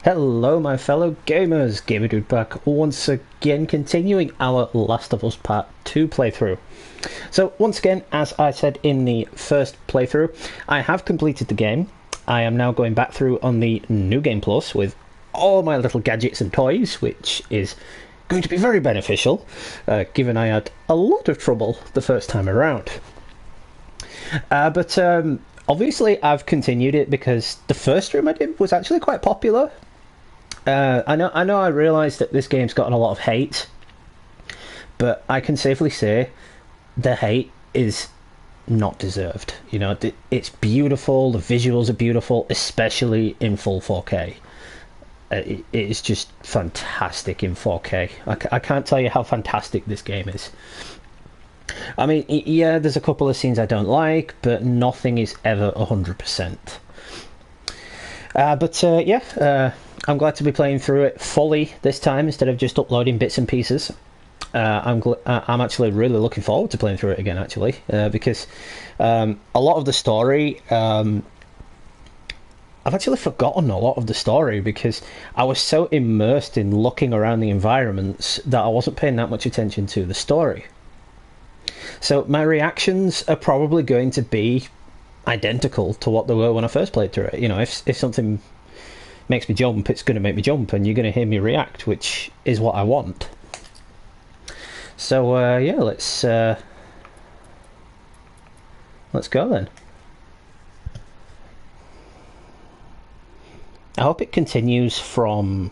Hello my fellow gamers, Gamer Dude back once again continuing our Last of Us Part 2 playthrough. So once again, as I said in the first playthrough, I have completed the game. I am now going back through on the New Game Plus with all my little gadgets and toys, which is going to be very beneficial, given I had a lot of trouble the first time around. But obviously I've continued it because the first room I did was actually quite popular. I realised that this game's gotten a lot of hate, but I can safely say the hate is not deserved. You know, it's beautiful, the visuals are beautiful, especially in full 4K. It is just fantastic in 4K. I can't tell you how fantastic this game is. I mean, yeah, there's a couple of scenes I don't like, but nothing is ever 100%. I'm glad to be playing through it fully this time instead of just uploading bits and pieces. I'm actually really looking forward to playing through it again, actually, because a lot of the story, I've actually forgotten a lot of the story because I was so immersed in looking around the environments that I wasn't paying that much attention to the story. So my reactions are probably going to be identical to what they were when I first played through it. You know, if something makes me jump, it's going to make me jump, and you're going to hear me react, which is what I want. So yeah, let's go then. I hope it continues from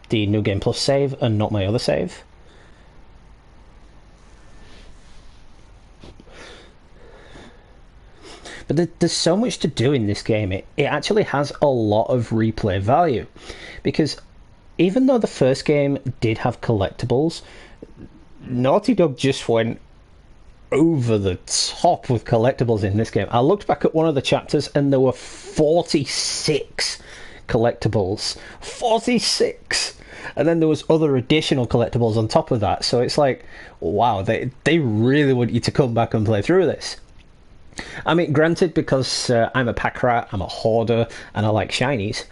the New Game Plus save and not my other save. But there's so much to do in this game. It actually has a lot of replay value, because even though the first game did have collectibles, Naughty Dog just went over the top with collectibles in this game. I looked back at one of the chapters and there were 46 collectibles. 46! And then there was other additional collectibles on top of that. So it's like, wow, they really want you to come back and play through this. I mean, granted, because I'm a pack rat, I'm a hoarder, and I like shinies,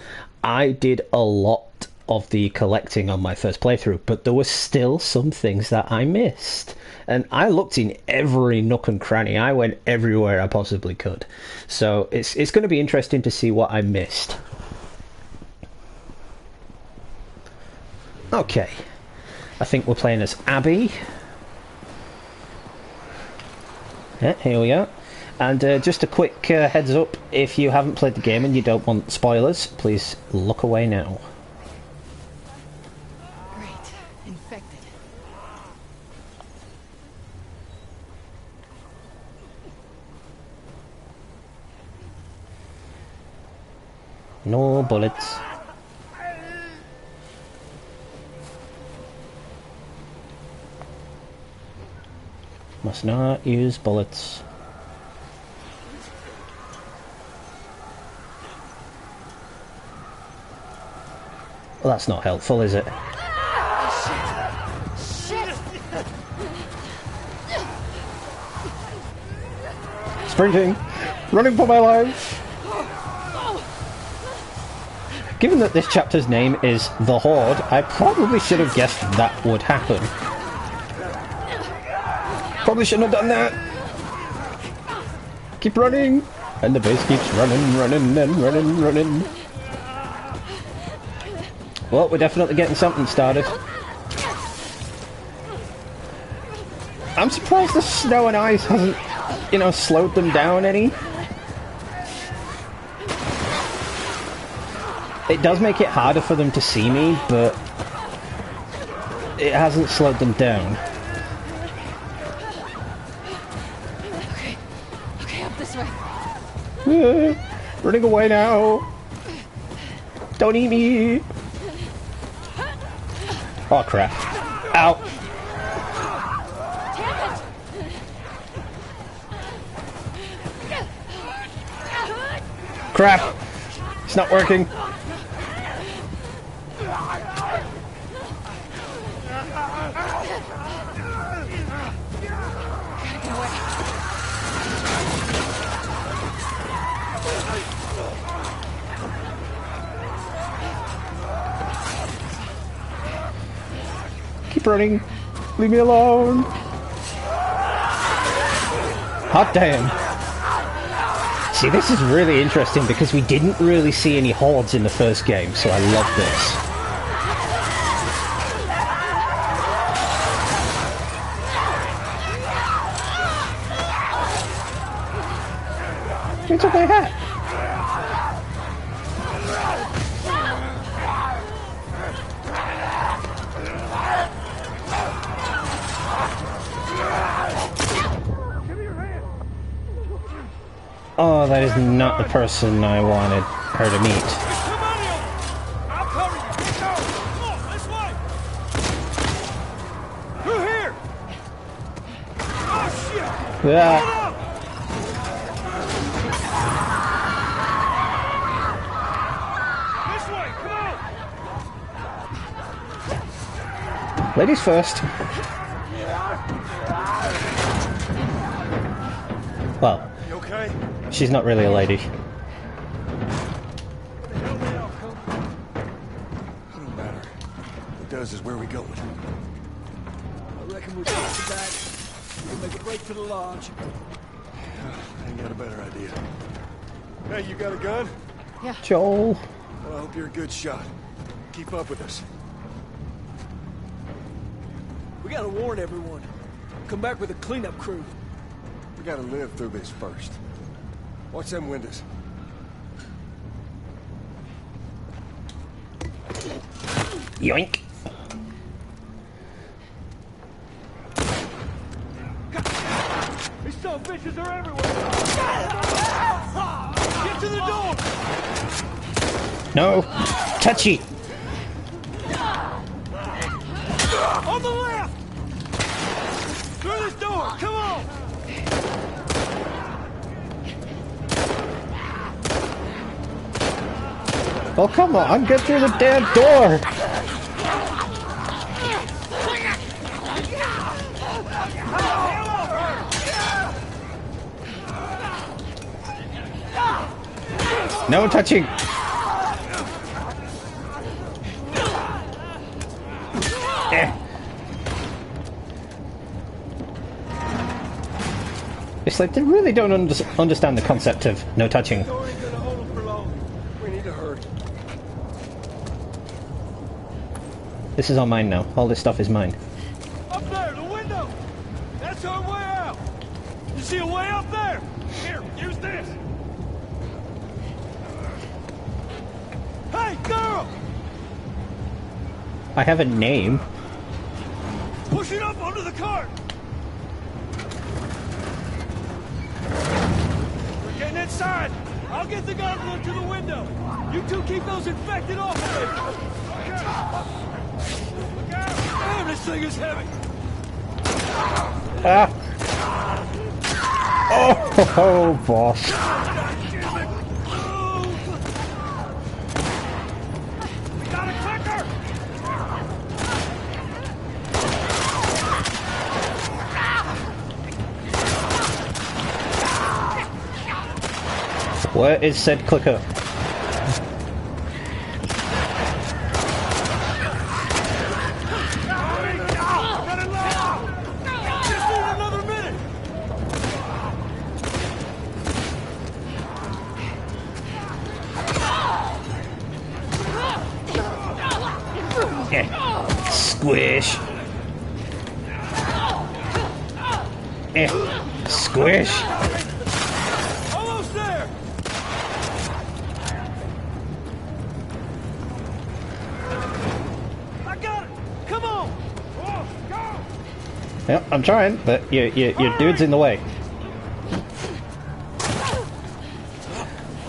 I did a lot of the collecting on my first playthrough, but there were still some things that I missed. And I looked in every nook and cranny. I went everywhere I possibly could. So it's going to be interesting to see what I missed. Okay. I think we're playing as Abby. Yeah, here we go. And just a quick heads up, if you haven't played the game and you don't want spoilers, please look away now. Great. Infected. No bullets. Must not use bullets. Well, that's not helpful, is it? Shit. Sprinting! Running for my life! Given that this chapter's name is The Horde, I probably should have guessed that would happen. Probably shouldn't have done that! Keep running! And the base keeps running. Well, we're definitely getting something started. I'm surprised the snow and ice hasn't, you know, slowed them down any. It does make it harder for them to see me, but it hasn't slowed them down. Okay, up this way. Running away now. Don't eat me. Oh crap. Ow. Crap. It's not working. running. Leave me alone. Hot damn. See, this is really interesting because we didn't really see any hordes in the first game, so I love this. Who took my hat? Oh, that is not the person I wanted her to meet. I'll cover you. Go. Come on, this way. Through here. Oh shit. Yeah. This way. Come on. Ladies first. Well, You okay? she's not really a lady. It don't matter. What it does is where we going. I reckon we'll take the back. We'll make a break for the lodge. I ain't got a better idea. Hey, you got a gun? Joel. Well, I hope you're a good shot. Keep up with us. We gotta warn everyone. Come back with a cleanup crew. We gotta live through this first. Watch them windows. Yoink. These son of bitches are everywhere! Get to the door! No. Touchy. On the left! Through this door! Come on! Oh, come on. Get through the damn door. No touching. Eh. It's like they really don't understand the concept of no touching. Door ain't gonna hold them for long. We need to hurry. This is all mine now. All this stuff is mine. Up there, the window! That's our way out! You see a way up there? Here, use this! Hey, girl! I have a name. Push it up onto the cart! We're getting inside! I'll get the gun to the window! You two keep those infected off of it! Look out! Look out! Damn, this thing is heavy! Ah. Oh, boss. We got a clicker! Where is said clicker? Got it locked! Just need another minute! Squish. Squish. Almost there! I got it! Come on! Oh, go! Yep, I'm trying, but your dude's in the way.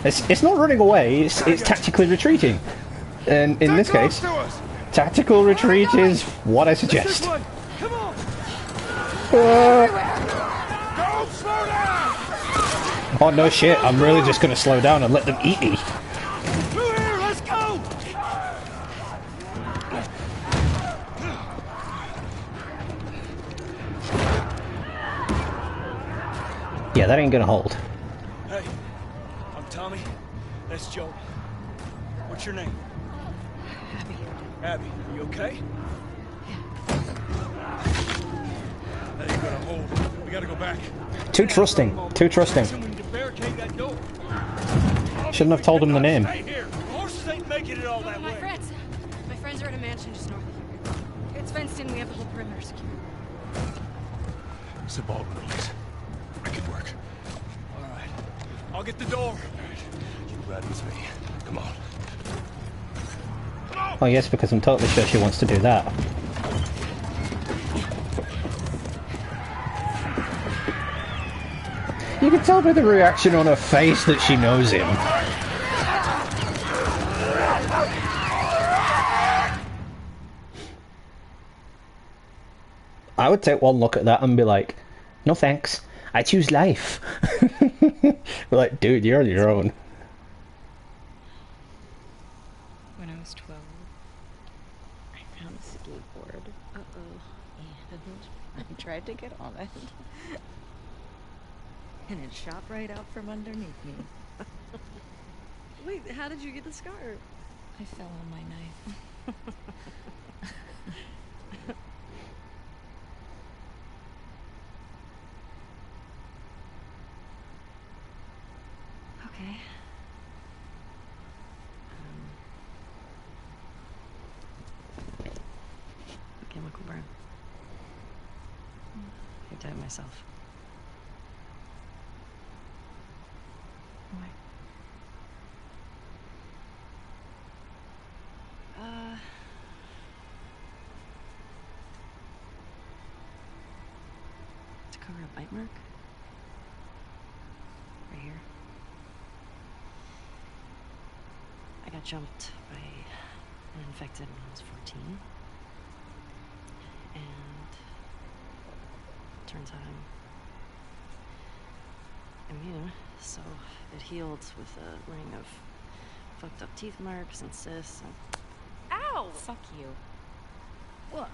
It's not running away, it's tactically retreating. And in this case, tactical retreat is what I suggest. This way! Come on! Uh, Don't slow down! oh no shit, I'm really just gonna slow down and let them eat me. Through here, let's go! Yeah, that ain't gonna hold. Hey, I'm Tommy. That's Joel. What's your name? Abby. Abby, are you okay? That ain't gonna hold. We gotta go back. Too trusting. Too trusting. We need to barricade that door. Shouldn't have told him the name. Stay here. The horses ain't making it all that My way. friends are at a mansion just north of here. It's fenced in. We have the whole perimeter secure. It's a Baldwin place. I can work. All right. I'll get the door. You ride with me. Come on. Oh yes, because I'm totally sure she wants to do that. You can tell by the reaction on her face that she knows him. I would take one look at that and be like, no thanks, I choose life. Like, dude, you're on your own. When I was 12, I found a skateboard. And I tried to get on it. And it shot right out from underneath me. Wait, how did you get the scar? I fell on my knife. Okay. Chemical burn. I did it myself. Why? To cover a bite mark. Right here. I got jumped by an infected when I was 14. And turns out I'm immune, so it healed with a ring of fucked up teeth marks and cysts and... Ow! Fuck you. What?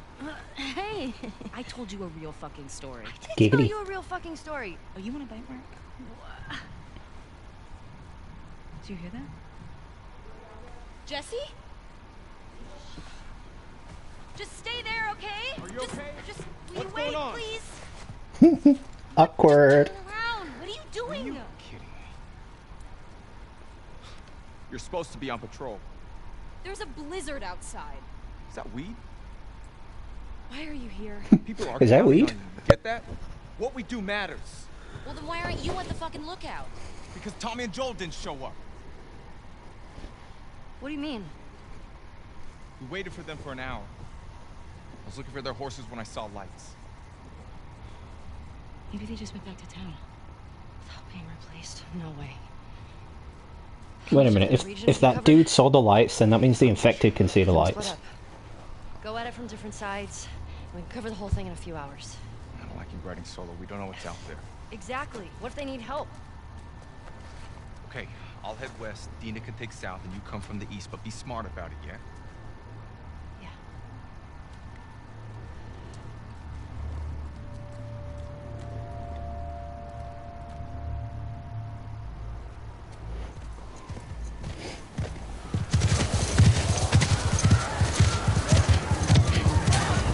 Hey! I told you a real fucking story. I did tell Giggity. you a real fucking story. Oh, you want a bite mark? Did you hear that? Jesse? Just stay there, okay? Are you okay? Just will What's you wait, going on? please? Awkward. Turn around. What are you doing? Kidding me. You're supposed to be on patrol. There's a blizzard outside. Is that weed? Why are you here? People are Is that counting weed? on you. Get that? What we do matters. Well, then why aren't you at the fucking lookout? Because Tommy and Joel didn't show up. What do you mean? We waited for them for an hour. I was looking for their horses when I saw lights. Maybe they just went back to town. Without being replaced. No way. Wait a minute, if that dude saw the lights, then that means the infected can see the Split lights. up. Go at it from different sides. We can cover the whole thing in a few hours. I don't like you riding solo. We don't know what's out there. Exactly. What if they need help? Okay, I'll head west. Dina can take south, and you come from the east. But be smart about it, yeah? Yeah.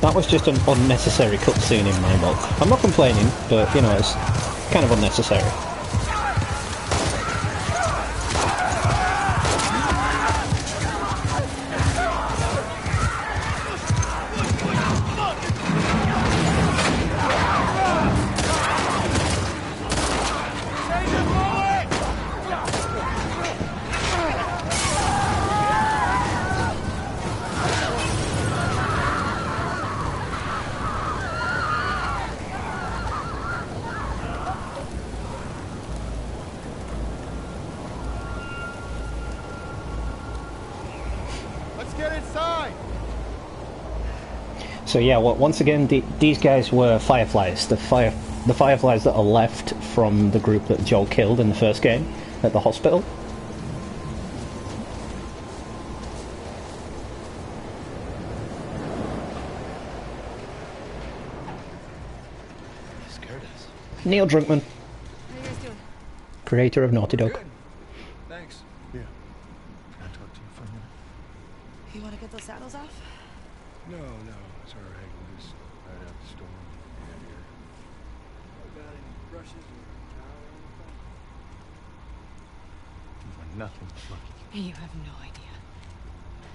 That was just an unnecessary cutscene in my book. I'm not complaining, but, you know, it's kind of unnecessary. Let's get inside! So yeah, once again, these guys were Fireflies. The Fireflies that are left from the group that Joel killed in the first game at the hospital. You scared us. Neil Druckmann, How are you guys doing? creator of Naughty Dog. Good. Thanks. Yeah. Can I talk to you for a minute? You want to get those saddles off? No, it's all right. We'll just ride out the storm. Get out of here. nothing but lucky. You have no idea.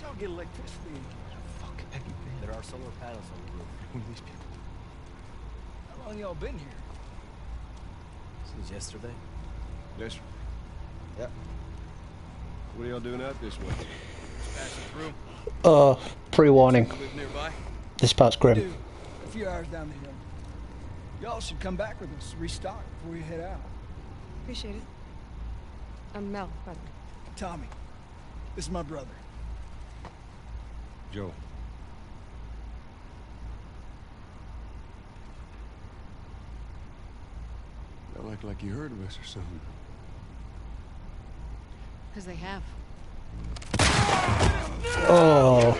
Don't get electricity. Fuck have you been? There are solar panels on the roof. Who are these people? How long y'all been here? Since yesterday. Yes. Yep. What are y'all doing out this way? Passing through. Pre-warning. Live nearby? This part's grim. Dude, a few hours down the hill. Y'all should come back with us, restock before you head out. Appreciate it. I'm Mel, by the way. Tommy, this is my brother. Joe. Don't act like you heard of us or something. Because they have. Oh.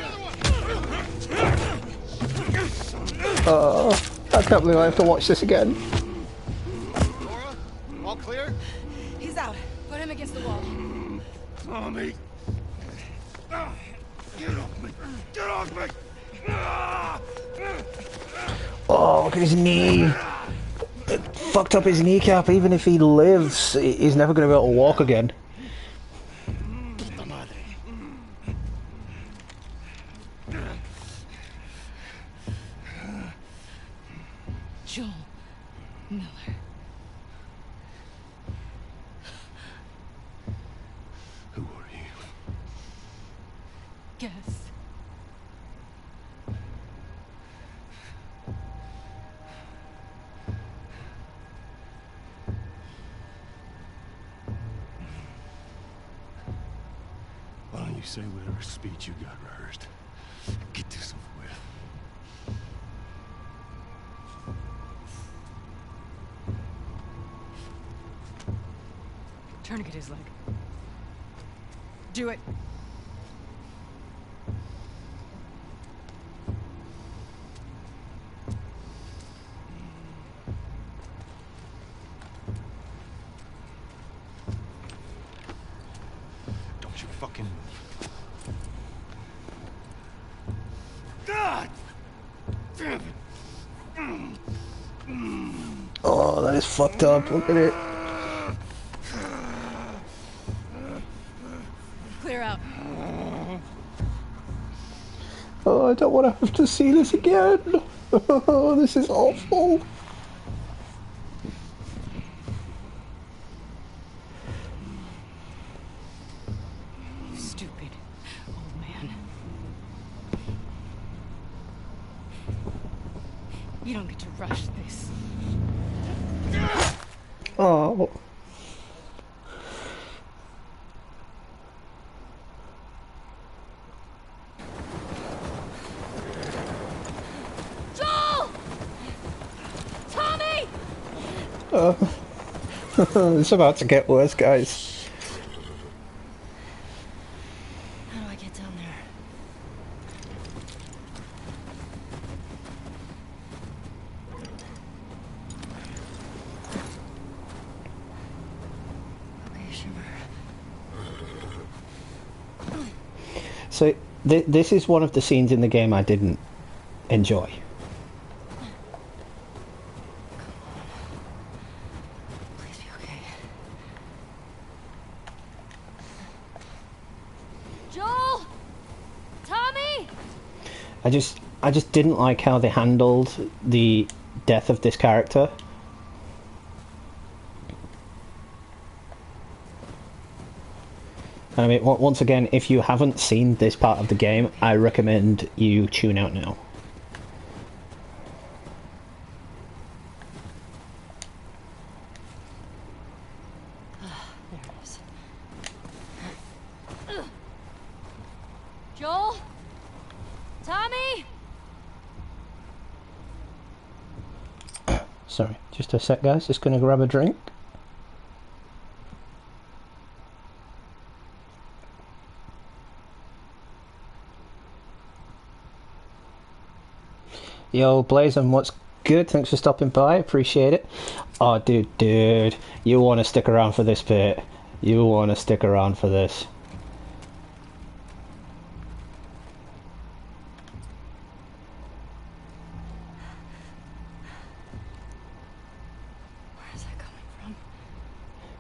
I can't believe I have to watch this again. Laura? All clear? He's out. Put him against the wall. Tommy! Get off me! Get off me! Oh, look at his knee. It fucked up his kneecap. Even if he lives, he's never going to be able to walk again. Joel Miller. Who are you? Guess. Why don't you say whatever speech you got rehearsed? Get this over with. Tourniquet his leg. Do it. Don't you fucking move. God! Damn it! Oh, that is fucked up. Look at it. Clear out. Oh, I don't want to have to see this again. Oh, this is awful. You stupid old man. You don't get to rush this. Oh. Joel! Tommy! It's about to get worse, guys. How do I get down there? Okay, Shimmer. So, this is one of the scenes in the game I didn't enjoy. Please be okay. Joel! Tommy! I just didn't like how they handled the death of this character. I mean, once again, if you haven't seen this part of the game, I recommend you tune out now. There it is. Joel? Tommy? Sorry, just a sec, guys. Just gonna grab a drink. Yo, Blazem, what's good? Thanks for stopping by. Appreciate it. Oh, dude, you want to stick around for this bit? You want to stick around for this? Where is that coming from?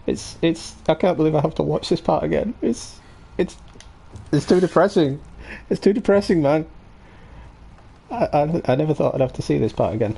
It's. I can't believe I have to watch this part again. It's too depressing. It's too depressing, man. I never thought I'd have to see this part again.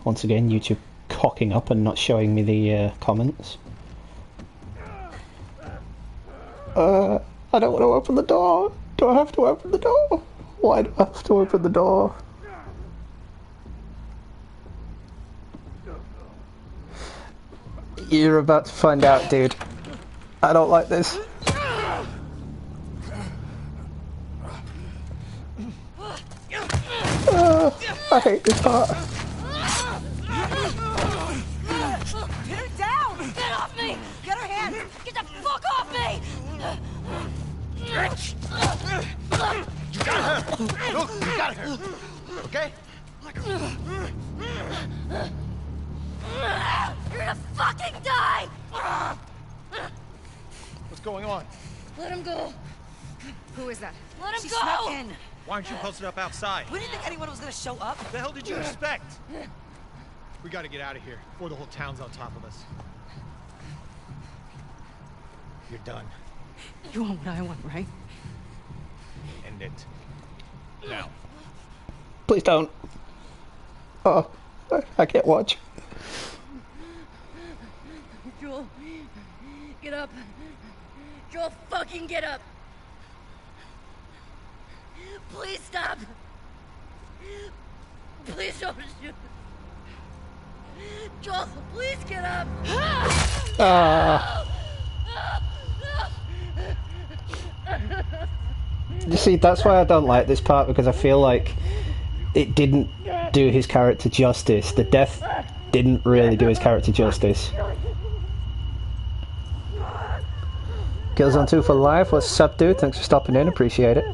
Once again, YouTube cocking up and not showing me the comments. I don't want to open the door. Do I have to open the door? Why do I have to open the door? You're about to find out, dude. I don't like this. I hate this part. Get her down! Get off me! Get her hands! Get the fuck off me! You got her! Look, you got her! Okay? You're gonna fucking die! What's going on? Let him go! Who is that? Let him She go! snuck in. Why aren't you posted up outside? We didn't think anyone was gonna show up. What the hell did you expect? We gotta get out of here before the whole town's on top of us. You're done. You want what I want, right? End it. Now. Please don't. Oh, I can't watch. Joel, get up. Joel, fucking get up. Please stop. Please don't shoot. Joel, please get up. You see, that's why I don't like this part, because I feel like it didn't do his character justice. The death didn't really do his character justice. Kills on 2 for life. What's up, dude? Thanks for stopping in. Appreciate it.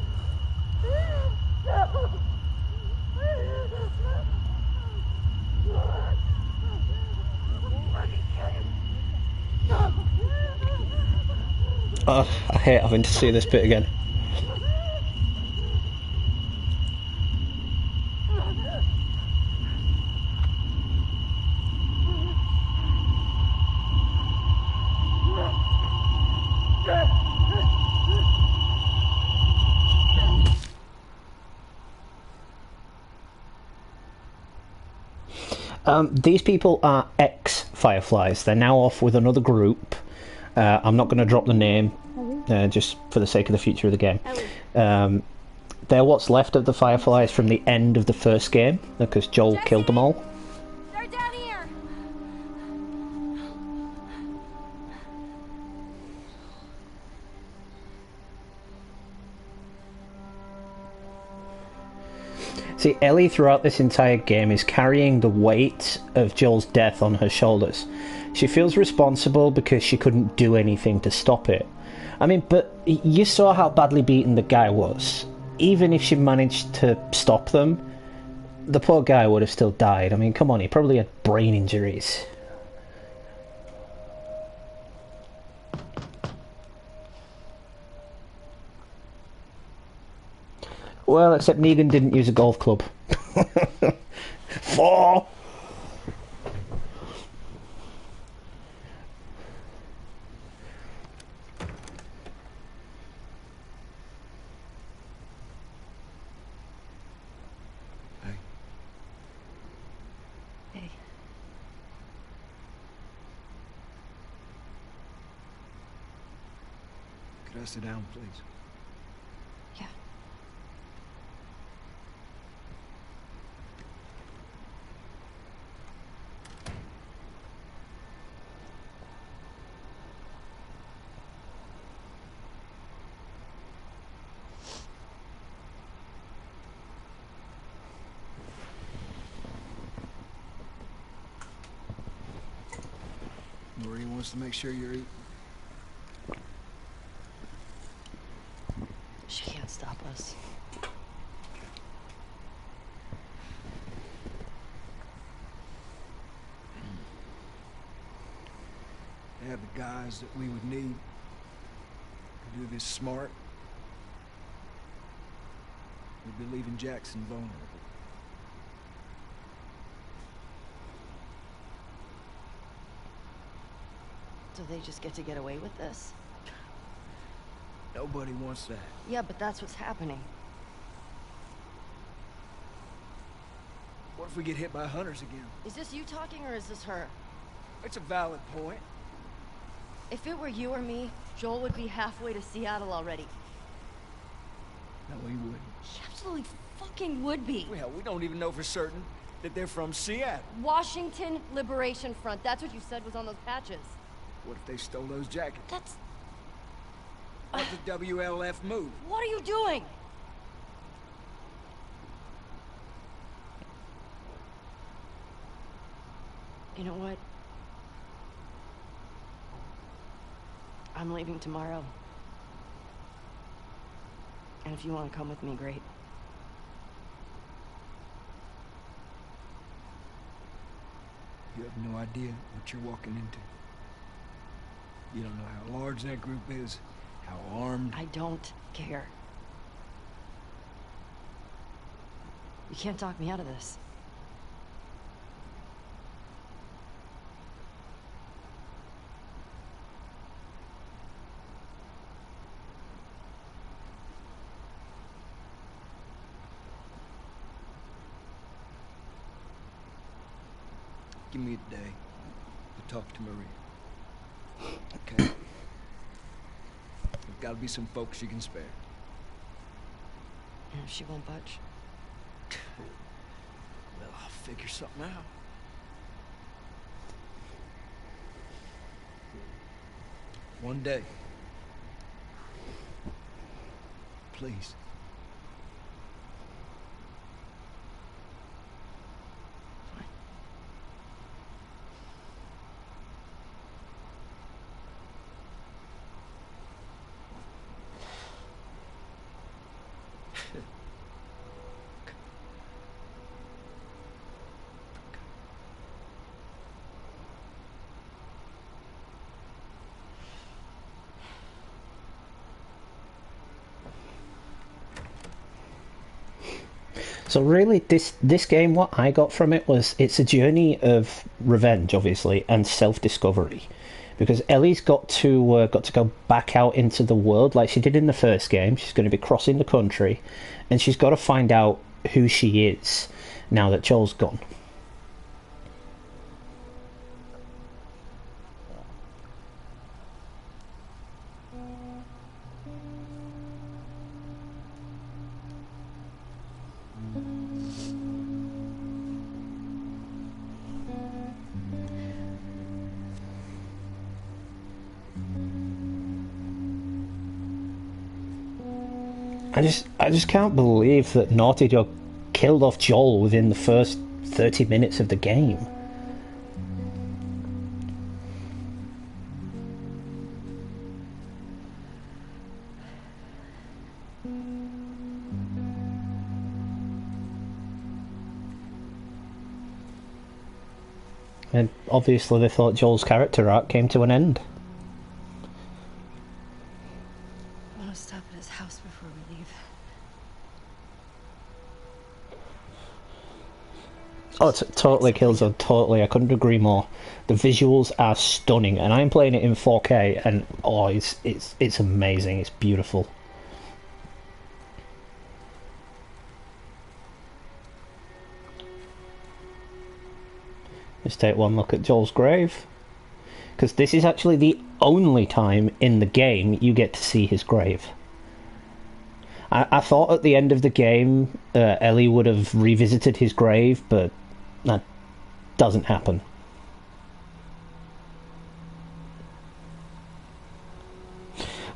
Oh, I hate having to see this bit again. These people are ex-Fireflies. They're now off with another group. I'm not going to drop the name, just for the sake of the future of the game. They're what's left of the Fireflies from the end of the first game, because Joel killed them all. They're down here. See, Ellie throughout this entire game is carrying the weight of Joel's death on her shoulders. She feels responsible because she couldn't do anything to stop it. I mean, but you saw how badly beaten the guy was. Even if she managed to stop them, the poor guy would have still died. I mean, come on, he probably had brain injuries. Well, except Negan didn't use a golf club. 4! Hey. Could I sit down, please? Yeah. Marie wants to make sure you're eating. She can't stop us. They have the guys that we would need to do this smart. We'd be leaving Jackson vulnerable. Do they just get away with this? Nobody wants that. Yeah, but that's what's happening. What if we get hit by hunters again? Is this you talking or is this her? It's a valid point. If it were you or me, Joel would be halfway to Seattle already. No, he wouldn't. She absolutely fucking would be. Well, we don't even know for certain that they're from Seattle. Washington Liberation Front. That's what you said was on those patches. What if they stole those jackets? That's... What's the WLF move? What are you doing? You know what? I'm leaving tomorrow. And if you want to come with me, great. You have no idea what you're walking into. You don't know how large that group is, how armed. I don't care. You can't talk me out of this. Give me a day to talk to Maria. Okay? There's gotta be some folks you can spare. And if she won't budge? Well, I'll figure something out. One day. Please. So really, this game, what I got from it was it's a journey of revenge, obviously, and self-discovery, because Ellie's got to go back out into the world like she did in the first game. She's going to be crossing the country, and she's got to find out who she is now that Joel's gone. I just can't believe that Naughty Dog killed off Joel within the first 30 minutes of the game. And obviously they thought Joel's character arc came to an end. I want to stop at his house before we leave. Oh, it totally Killzone, totally. I couldn't agree more. The visuals are stunning, and I'm playing it in 4K, and oh, it's amazing. It's beautiful. Let's take one look at Joel's grave, because this is actually the only time in the game you get to see his grave. I thought at the end of the game Ellie would have revisited his grave, but that doesn't happen.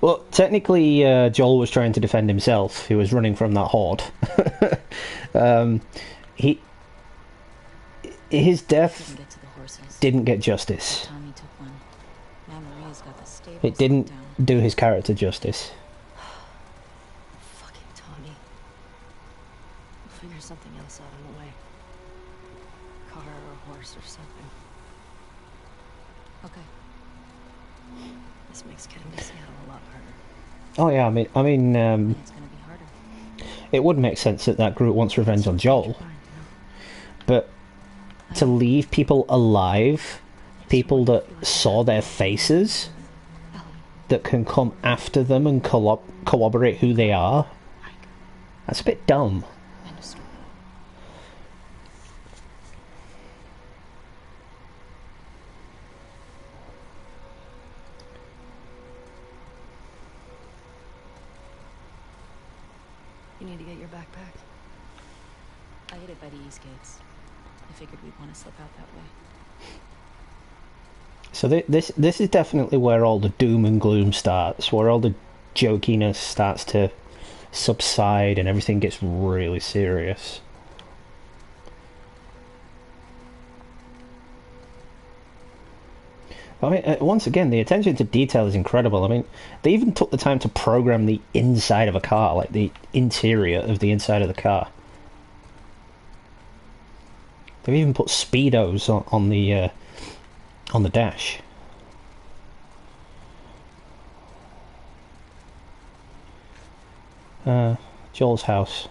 Well, technically Joel was trying to defend himself. He was running from that horde. His death didn't get justice. Tommy took one. It didn't do his character justice. Fucking Tommy. We'll figure something else out on the way. Car or a horse or something. Okay. This makes getting to Seattle a lot harder. Oh yeah, And it's gonna be harder. it would make sense that that group wants revenge on Joel, but to leave people alive, people that saw their faces, that can come after them and corroborate who they are, that's a bit dumb. You need to get your backpack. I hid it by the east gates. I figured we'd want to slip out that way. So this is definitely where all the doom and gloom starts, where all the jokiness starts to subside and everything gets really serious. I mean, once again, the attention to detail is incredible. I mean, they even took the time to program the inside of a car, like the interior of the inside of the car. They've even put speedos on the dash. Joel's house.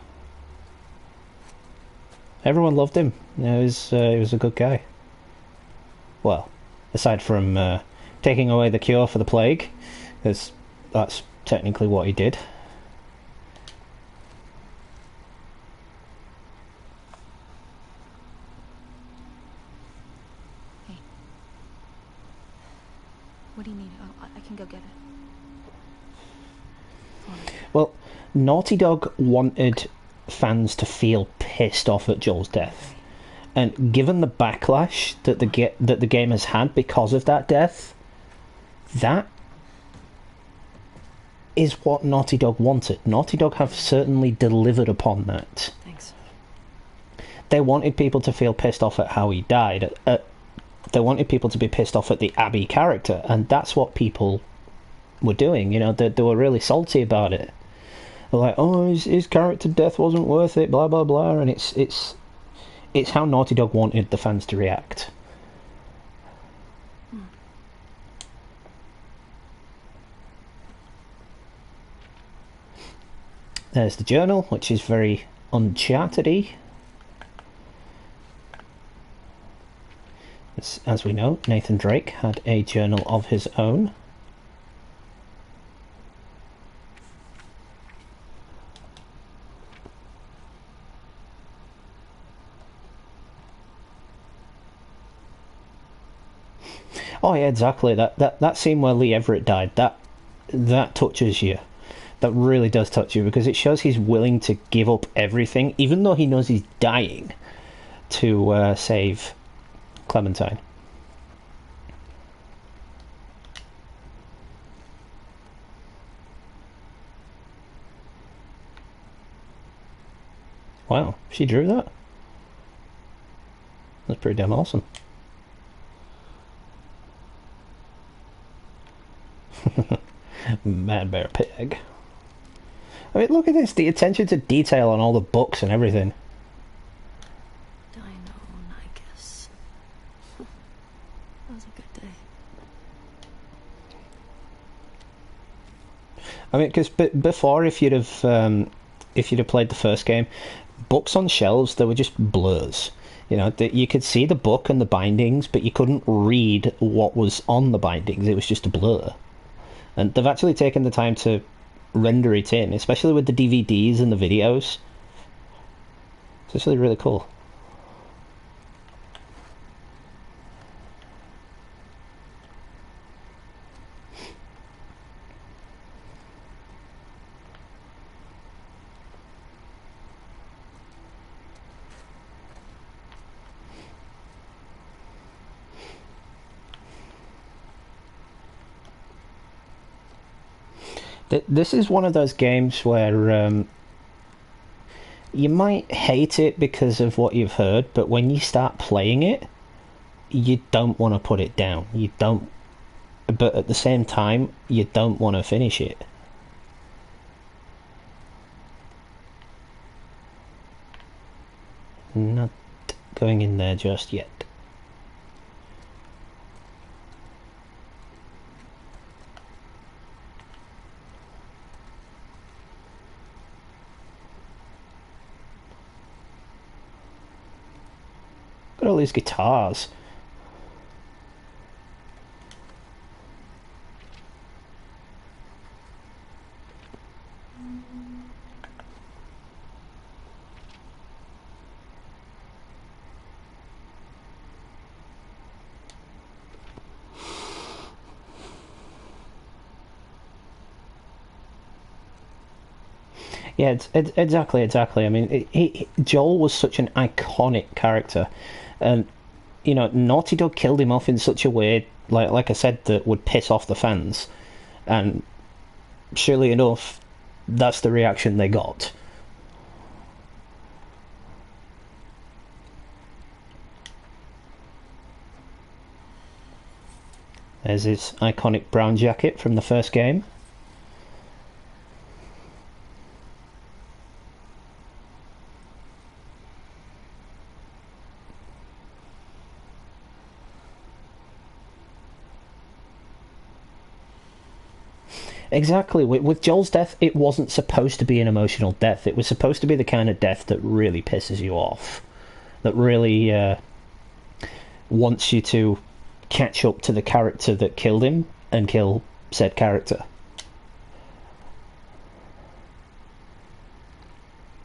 Everyone loved him. He was a good guy. Well, aside from taking away the cure for the plague, because that's technically what he did. Hey. What do you need? I can go get it. Well, Naughty Dog wanted fans to feel pissed off at Joel's death. And given the backlash that the game has had because of that death, that is what Naughty Dog wanted. Naughty Dog have certainly delivered upon that. Thanks. They wanted people to feel pissed off at how he died. They wanted people to be pissed off at the Abby character, and that's what people were doing. You know, they were really salty about it. They're like, oh, his character death wasn't worth it, blah blah blah, and it's how Naughty Dog wanted the fans to react. There's the journal, which is very Uncharted-y. As we know, Nathan Drake had a journal of his own. Oh yeah, exactly. That scene where Lee Everett died, that touches you. That really does touch you, because it shows he's willing to give up everything, even though he knows he's dying, to save Clementine. Wow, she drew that? That's pretty damn awesome. Mad Bear Pig. I mean, look at this, the attention to detail on all the books and everything. Dino, I guess. That was a good day. I mean, because before, if you'd have played the first game, books on shelves, they were just blurs. You know, you could see the book and the bindings, but you couldn't read what was on the bindings. It was just a blur. And they've actually taken the time to render it in, especially with the DVDs and the videos. So it's really cool. This is one of those games where you might hate it because of what you've heard, but when you start playing it, you don't want to put it down. You don't but at the same time, you don't want to finish it. Not going in there just yet. Look at all these guitars. Yeah, exactly. I mean, Joel was such an iconic character, and you know, Naughty Dog killed him off in such a way, like I said, that would piss off the fans, and surely enough, that's the reaction they got. There's his iconic brown jacket from the first game. Exactly. With Joel's death, it wasn't supposed to be an emotional death. It was supposed to be the kind of death that really pisses you off. That really wants you to catch up to the character that killed him and kill said character.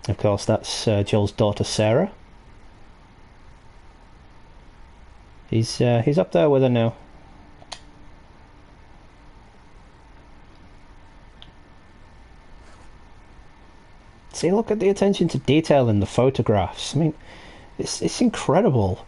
Of course, that's Joel's daughter, Sarah. He's up there with her now. See, look at the attention to detail in the photographs. I mean, it's incredible.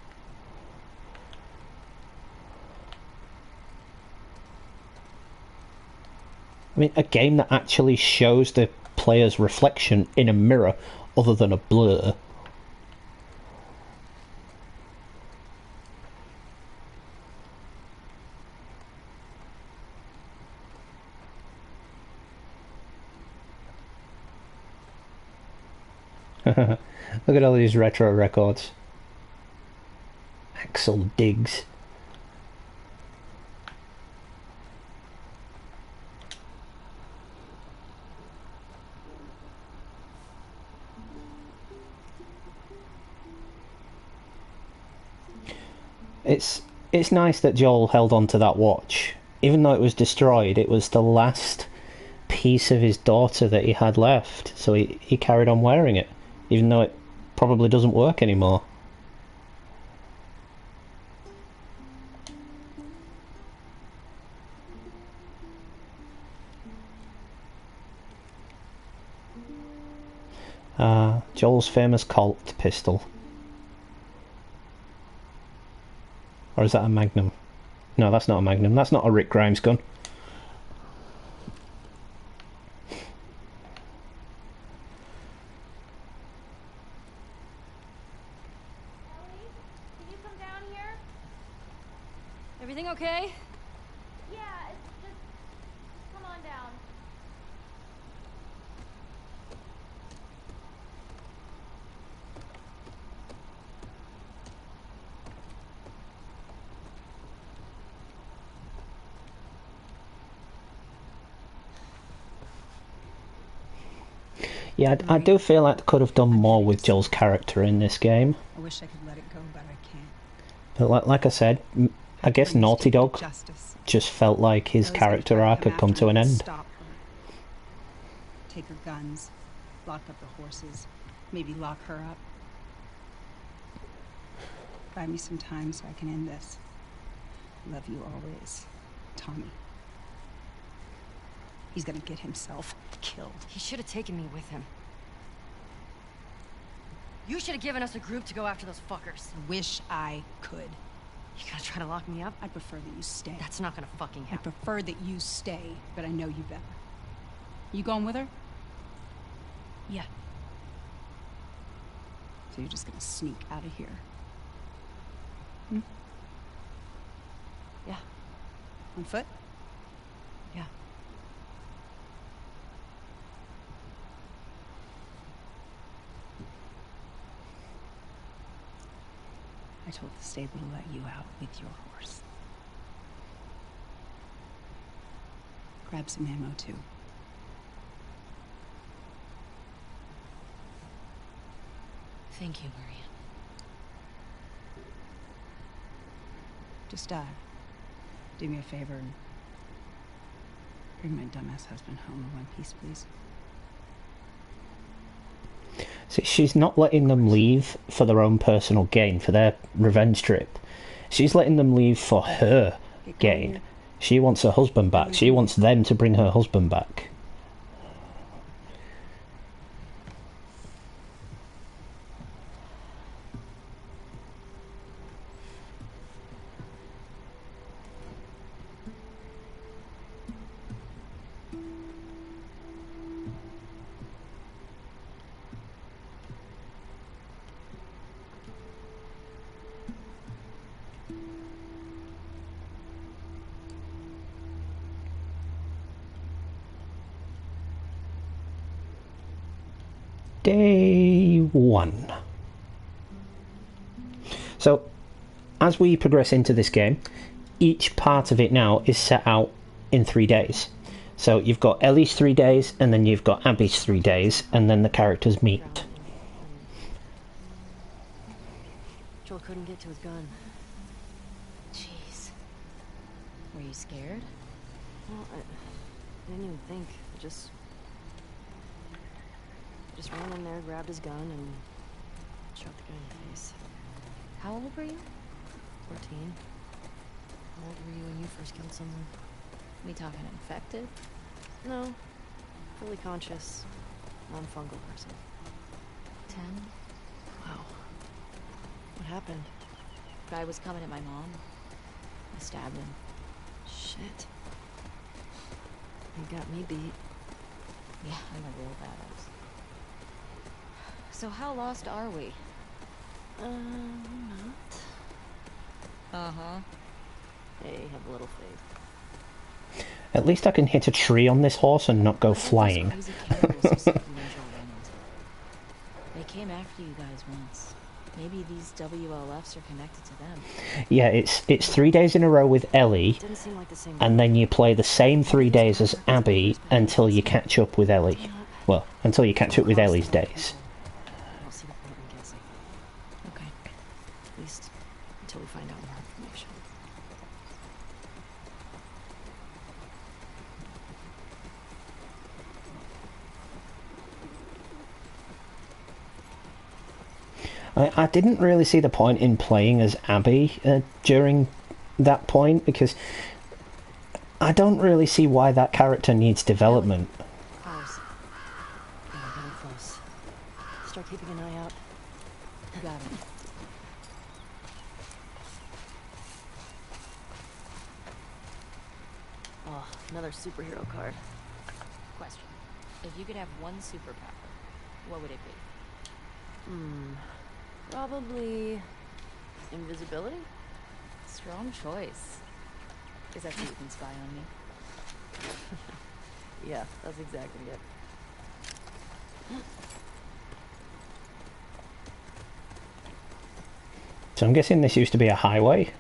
I mean, a game that actually shows the player's reflection in a mirror other than a blur. Look at all these retro records. Axel Diggs. It's nice that Joel held on to that watch. Even though it was destroyed, it was the last piece of his daughter that he had left. So he carried on wearing it, even though it probably doesn't work anymore. Joel's famous Colt pistol. Or is that a Magnum? No, that's not a Magnum. That's not a Rick Grimes gun. Can you come down here? Everything okay? Yeah, it's just come on down. Yeah, I do feel like they could have done more with Joel's character in this game. I wish I could let it go, but I can't. But like I said, I guess Naughty Dog just felt like his character arc had come to an end. Stop her. Take her guns, lock up the horses, maybe lock her up. Buy me some time so I can end this. Love you always, Tommy. He's gonna get himself killed. He should have taken me with him. You should have given us a group to go after those fuckers. I wish I could. You gonna try to lock me up? I'd prefer that you stay. That's not gonna fucking I happen. prefer that you stay, but I know you better. You going with her? Yeah. So you're just gonna sneak out of here? Hmm? Yeah. On foot? was able to let you out with your horse. Grab some ammo, too. Thank you, Maria. Just, do me a favor and bring my dumbass husband home in one piece, please. See, she's not letting them leave for their own personal gain, for their revenge trip. She's letting them leave for her gain. She wants her husband back. She wants them to bring her husband back. Day 1. So, as we progress into this game, each part of it now is set out in 3 days. So you've got Ellie's 3 days, and then you've got Abby's 3 days, and then the characters meet. Joel couldn't get to his gun. Jeez. Were you scared? Well, I didn't even think. I just ran in there, grabbed his gun, and shot the guy in the face. How old were you? 14. How old were you when you first killed someone? Me talking infected? No. Fully conscious. Non-fungal person. 10? Wow. What happened? Guy was coming at my mom. I stabbed him. Shit. He got me beat. Yeah, I'm a real badass. So how lost are we? Not. Uh-huh. Hey, have a little faith. At least I can hit a tree on this horse and not go flying. They came after you guys once. Maybe these WLFs are connected to them. Yeah, it's 3 days in a row with Ellie, Didn't seem like the same and then you play the same 3 days as Abby until you catch up with Ellie. Well, until you catch up with Ellie's days. I don't see the point in guessing. Okay. At least until we find out more information. I didn't really see the point in playing as Abby during that point, because I don't really see why that character needs development. Close. Yeah, very close. Start keeping an eye out. You got it. Oh, another superhero card. Question. If you could have one superpower, what would it be? Probably invisibility? Strong choice. Is that so you can spy on me? Yeah, that's exactly it. So I'm guessing this used to be a highway.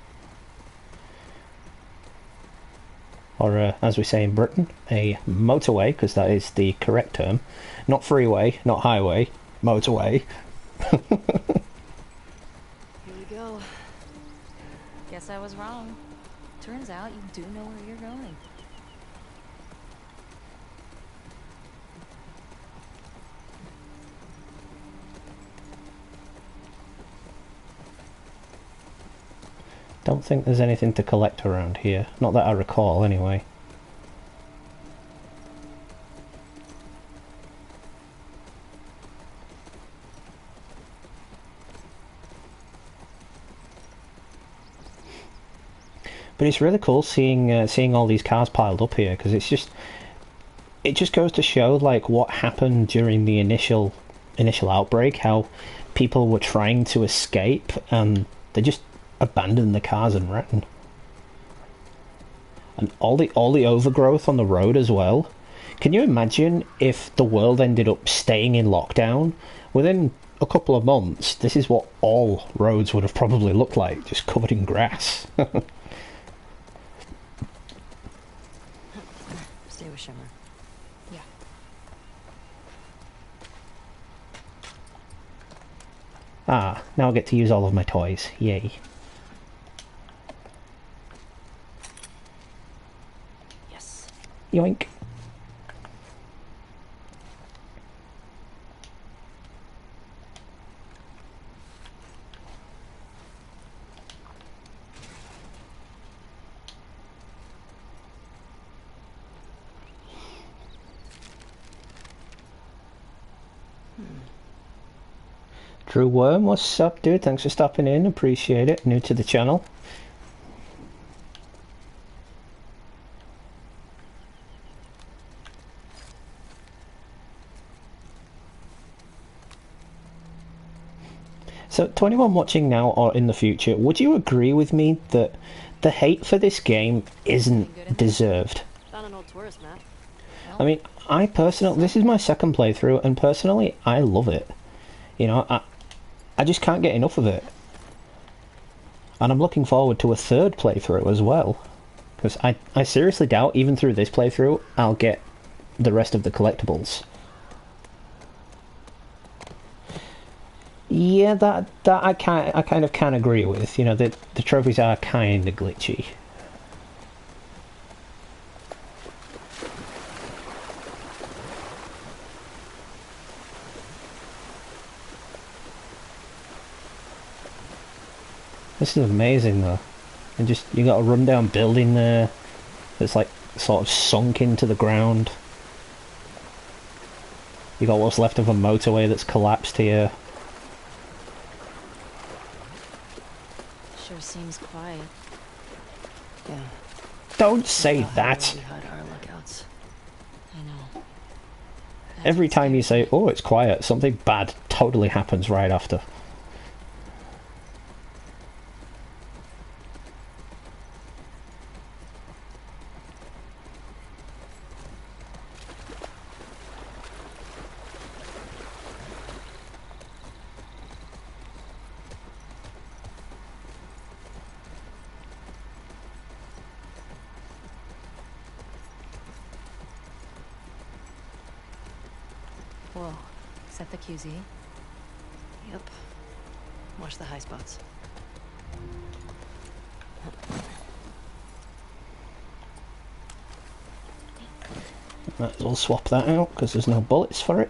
Or, as we say in Britain, a motorway, because that is the correct term. Not freeway, not highway, motorway. Here we go. Guess I was wrong. Turns out you do know where you're going. Don't think there's anything to collect around here. Not that I recall, anyway. But it's really cool seeing seeing all these cars piled up here, because it just goes to show like what happened during the initial outbreak, how people were trying to escape and they just abandoned the cars and ran. And all the overgrowth on the road as well. Can you imagine if the world ended up staying in lockdown? Within a couple of months, this is what all roads would have probably looked like, just covered in grass. Stay with Shimmer. Yeah. Ah, now I get to use all of my toys. Yay. Yes. Yoink. Drew Worm, what's up, dude? Thanks for stopping in. Appreciate it. New to the channel. So, to anyone watching now or in the future, would you agree with me that the hate for this game isn't deserved? Found an old tourist map. I mean, I personally, this is my second playthrough, and personally, I love it. You know, I just can't get enough of it. And I'm looking forward to a third playthrough as well. Because I seriously doubt, even through this playthrough, I'll get the rest of the collectibles. Yeah, that I kind of can agree with. You know, the trophies are kind of glitchy. This is amazing though. And just, you got a rundown building there that's like sort of sunk into the ground. You got what's left of a motorway that's collapsed here. Sure seems quiet. Yeah. Don't say that! We had our lookouts. I know. Every time you say, oh, it's quiet, something bad totally happens right after. Whoa. Is that the QZ? Yep. Watch the high spots. Might as well swap that out because there's no bullets for it.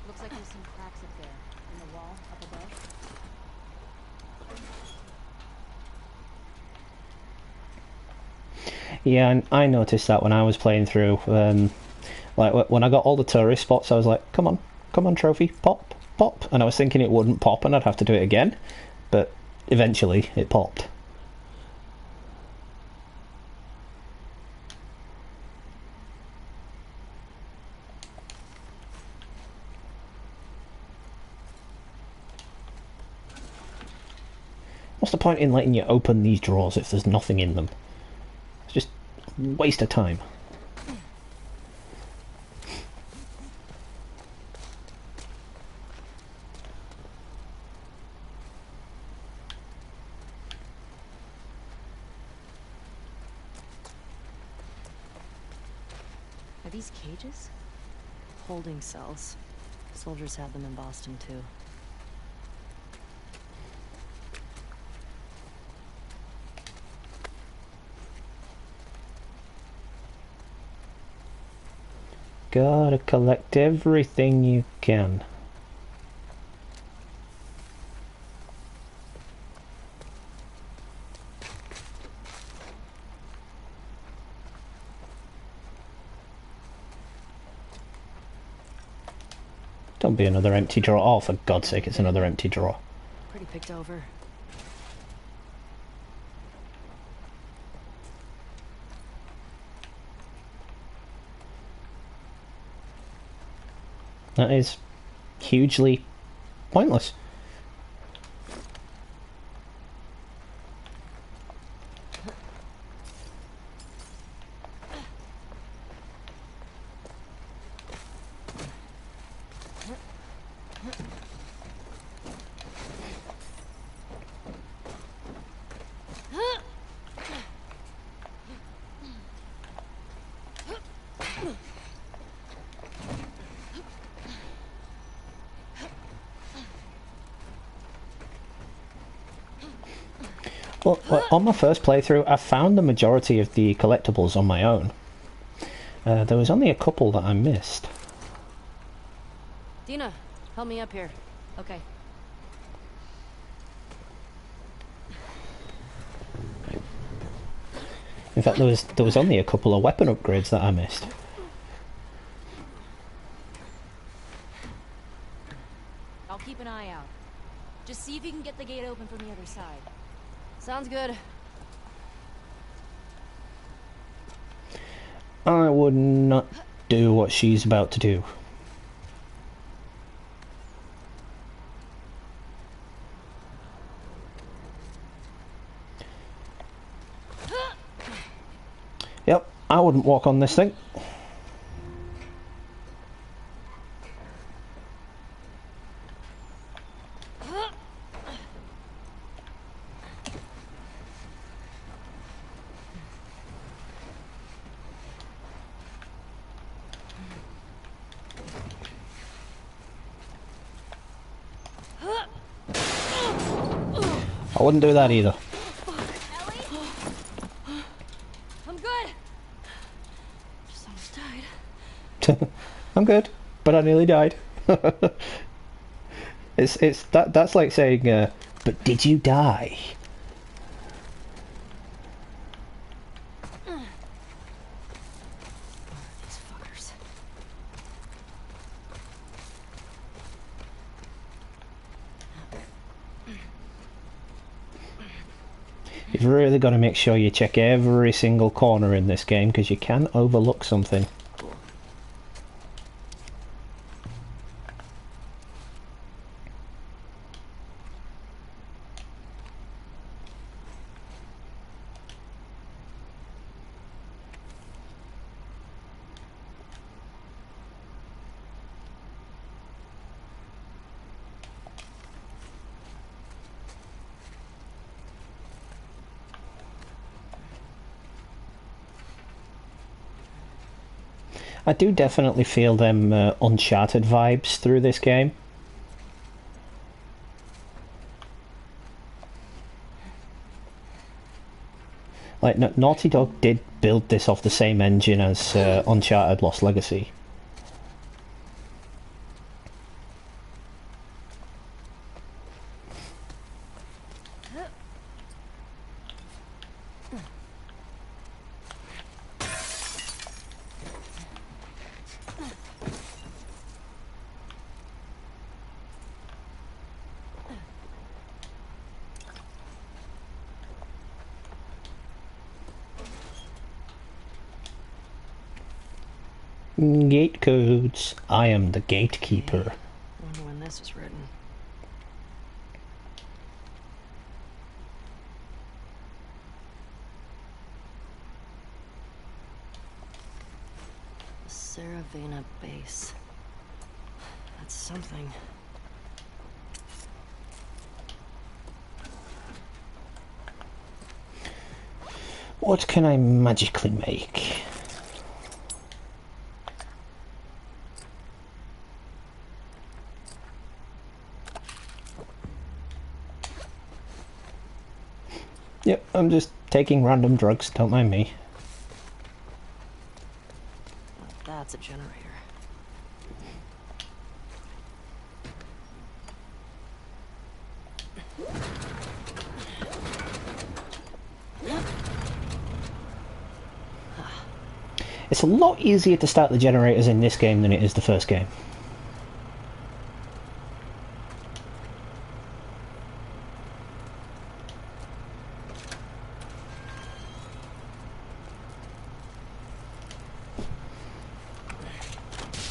Looks like there's some cracks up there in the wall up above. Yeah, and I noticed that when I was playing through. Like when I got all the tourist spots, I was like, come on, trophy, pop, pop. And I was thinking it wouldn't pop and I'd have to do it again. But eventually it popped. What's the point in letting you open these drawers if there's nothing in them? It's just a waste of time. Are these cages? Holding cells. Soldiers had them in Boston too. Gotta collect everything you can. Don't be another empty drawer. Oh, for God's sake, it's another empty drawer. Pretty picked over. That is hugely pointless. Well, on my first playthrough, I found the majority of the collectibles on my own. There was only a couple that I missed. Dina, help me up here. Okay. In fact, there was only a couple of weapon upgrades that I missed. I'll keep an eye out. Just see if you can get the gate open from the other side. Sounds good. I would not do what she's about to do. Yep, I wouldn't walk on this thing. I wouldn't do that either. I'm good. Just almost died. I'm good, but I nearly died. That's like saying, but did you die? These fuckers. You've really got to make sure you check every single corner in this game, because you can overlook something. I do definitely feel them Uncharted vibes through this game. Like, Naughty Dog did build this off the same engine as Uncharted Lost Legacy. Gate codes. I am the gatekeeper. Wonder when this was written. The Saravena base. That's something. What can I magically make? Yep, I'm just taking random drugs, don't mind me. That's a generator. It's a lot easier to start the generators in this game than it is the first game.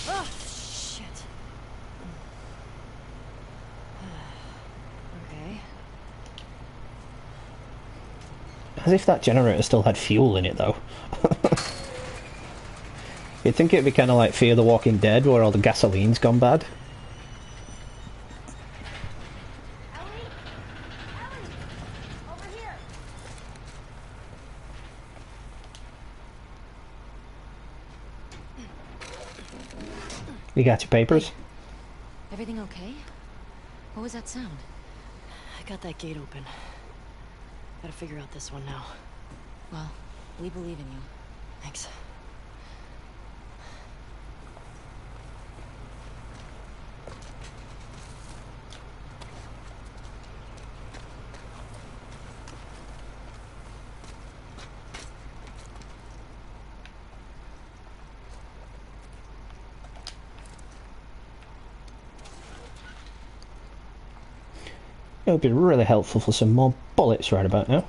Oh, shit. Okay. As if that generator still had fuel in it, though. You'd think it'd be kind of like Fear the Walking Dead, where all the gasoline's gone bad. Over here. You got your papers? Everything okay? What was that sound? I got that gate open. Gotta figure out this one now. Well, we believe in you. Thanks. It would be really helpful for some more bullets right about now.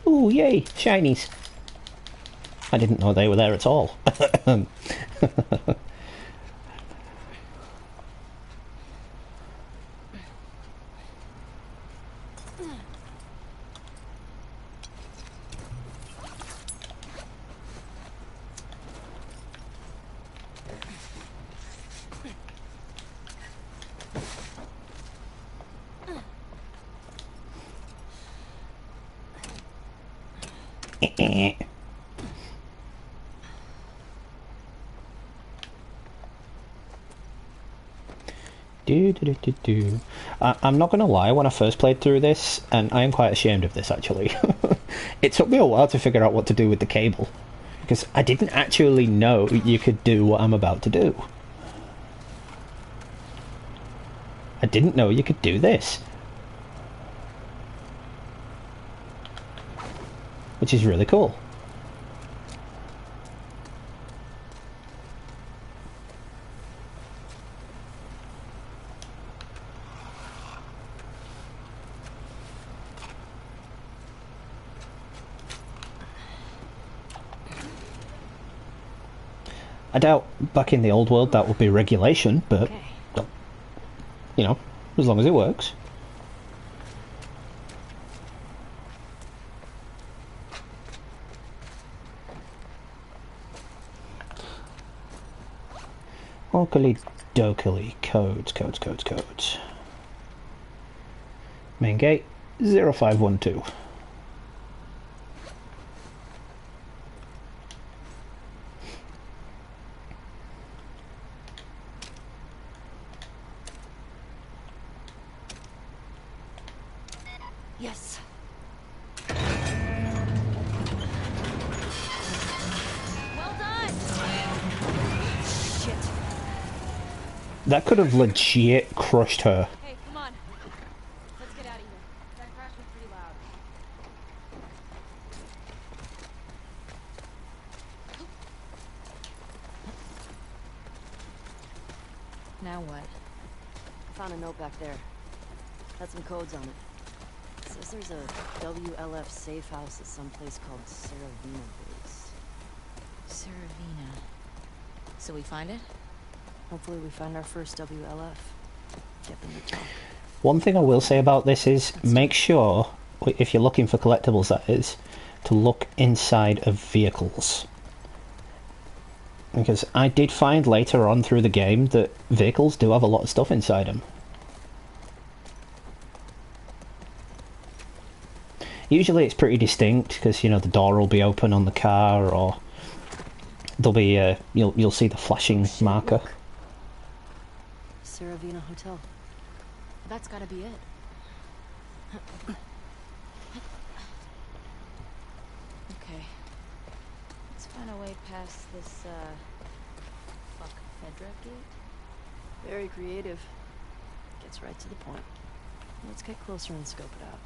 Ooh, yay, shinies. I didn't know they were there at all. I'm not going to lie, when I first played through this, and I am quite ashamed of this actually, it took me a while to figure out what to do with the cable, because I didn't actually know you could do what I'm about to do. I didn't know you could do this. Which is really cool. I doubt back in the old world that would be regulation, but, Okay. you know, as long as it works. Okily dokily. Codes. Main gate 0512. Yes. Well done. Shit. That could have legit crushed her. Hey, come on. Let's get out of here. That crash was pretty loud. Now what? I found a note back there. Had some codes on it. It says there's a WLF safe house at some place called Saravina Base. Saravina. So we find it? Hopefully we find our first WLF. Get them to talk. One thing I will say about this is make sure, if you're looking for collectibles that is, to look inside of vehicles. Because I did find later on through the game that vehicles do have a lot of stuff inside them. Usually it's pretty distinct because, you know, the door will be open on the car, or there'll be you'll see the flashing marker. Look. Saravina Hotel. That's gotta be it. Okay. Let's find a way past this, fuck Fedra gate? Very creative. Gets right to the point. Let's get closer and scope it out.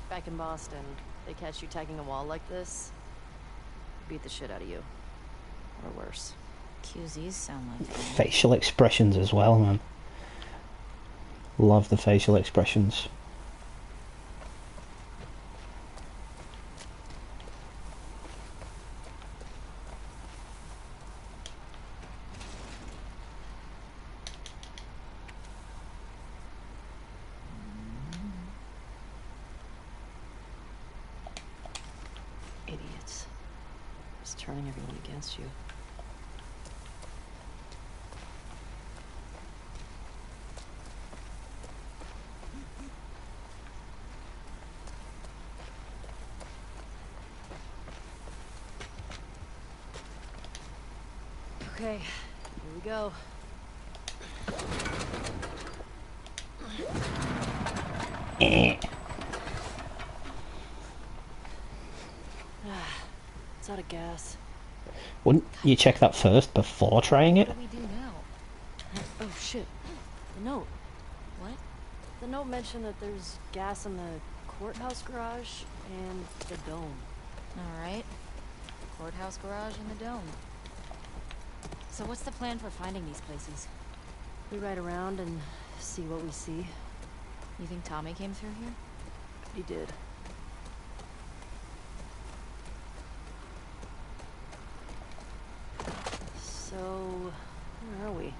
Back in Boston, they catch you tagging a wall like this, beat the shit out of you. Or worse. QZs sound like fun. Facial expressions as well, man. Love the facial expressions. Idiots. Just turning everyone against you. Okay, here we go. It's out of gas. Wouldn't you check that first before trying it? What do we do now? Oh shit. The note. What? The note mentioned that there's gas in the courthouse garage and the dome. Alright. Courthouse garage and the dome. So what's the plan for finding these places? We ride around and see what we see. You think Tommy came through here? He did. So, where are we?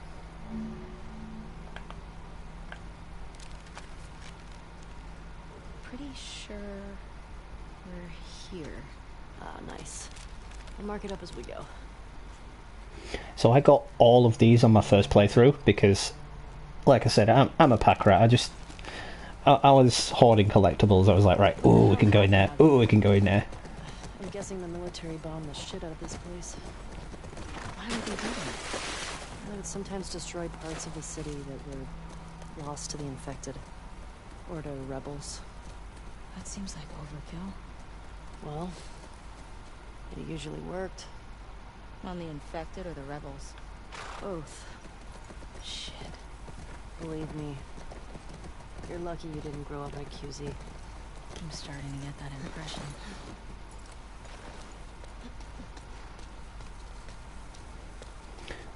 Pretty sure we're here. Ah, nice. I'll mark it up as we go. So I got all of these on my first playthrough because, like I said, I'm a pack rat. I was hoarding collectibles. I was like, right, oh, we can go in there. Oh, we can go in there. I'm guessing the military bombed the shit out of this place. Why would they do that? They would sometimes destroy parts of the city that were lost to the infected. Or to rebels. That seems like overkill. Well, it usually worked. On the infected or the rebels? Both. Shit. Believe me. You're lucky you didn't grow up like QZ. I'm starting to get that impression.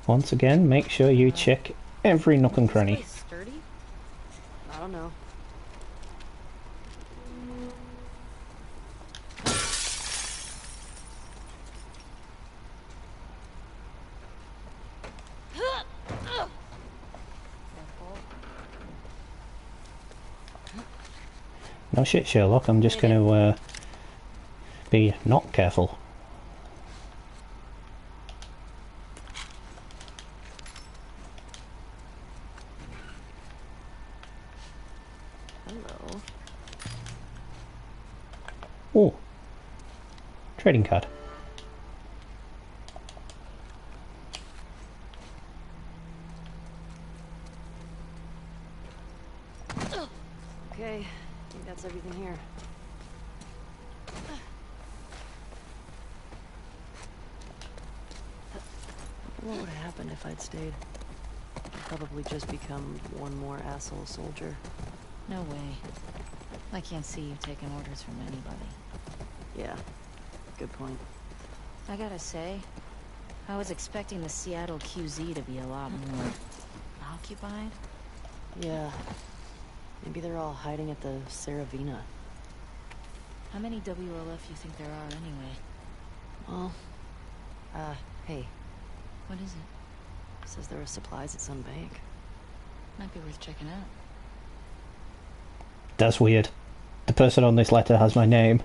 Once again, make sure you check every nook and cranny. Is this place sturdy? I don't know. No shit, Sherlock. I'm just going to be not careful. Hello. Oh, trading card. Okay, I think that's everything here. What would have happened if I'd stayed? I'd probably just become one more asshole soldier. No way. I can't see you taking orders from anybody. Yeah, good point. I gotta say, I was expecting the Seattle QZ to be a lot more occupied. Yeah. Maybe they're all hiding at the Saravina. How many WLF you think there are anyway? Well, hey. What is it? Says there are supplies at some bank. Might be worth checking out. That's weird. The person on this letter has my name.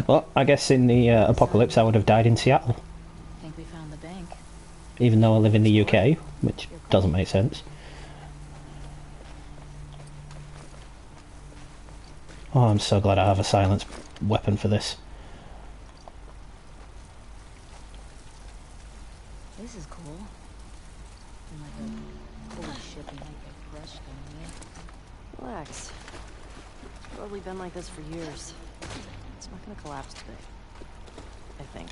Well, I guess in the apocalypse I would have died in Seattle. Think we found the bank. Even though I live in the UK, which doesn't make sense. Oh, I'm so glad I have a silence weapon for this. This is cool. And like a holy shit, we might get crushed down here. Relax. It's probably been like this for years. It's not gonna collapse today. I think.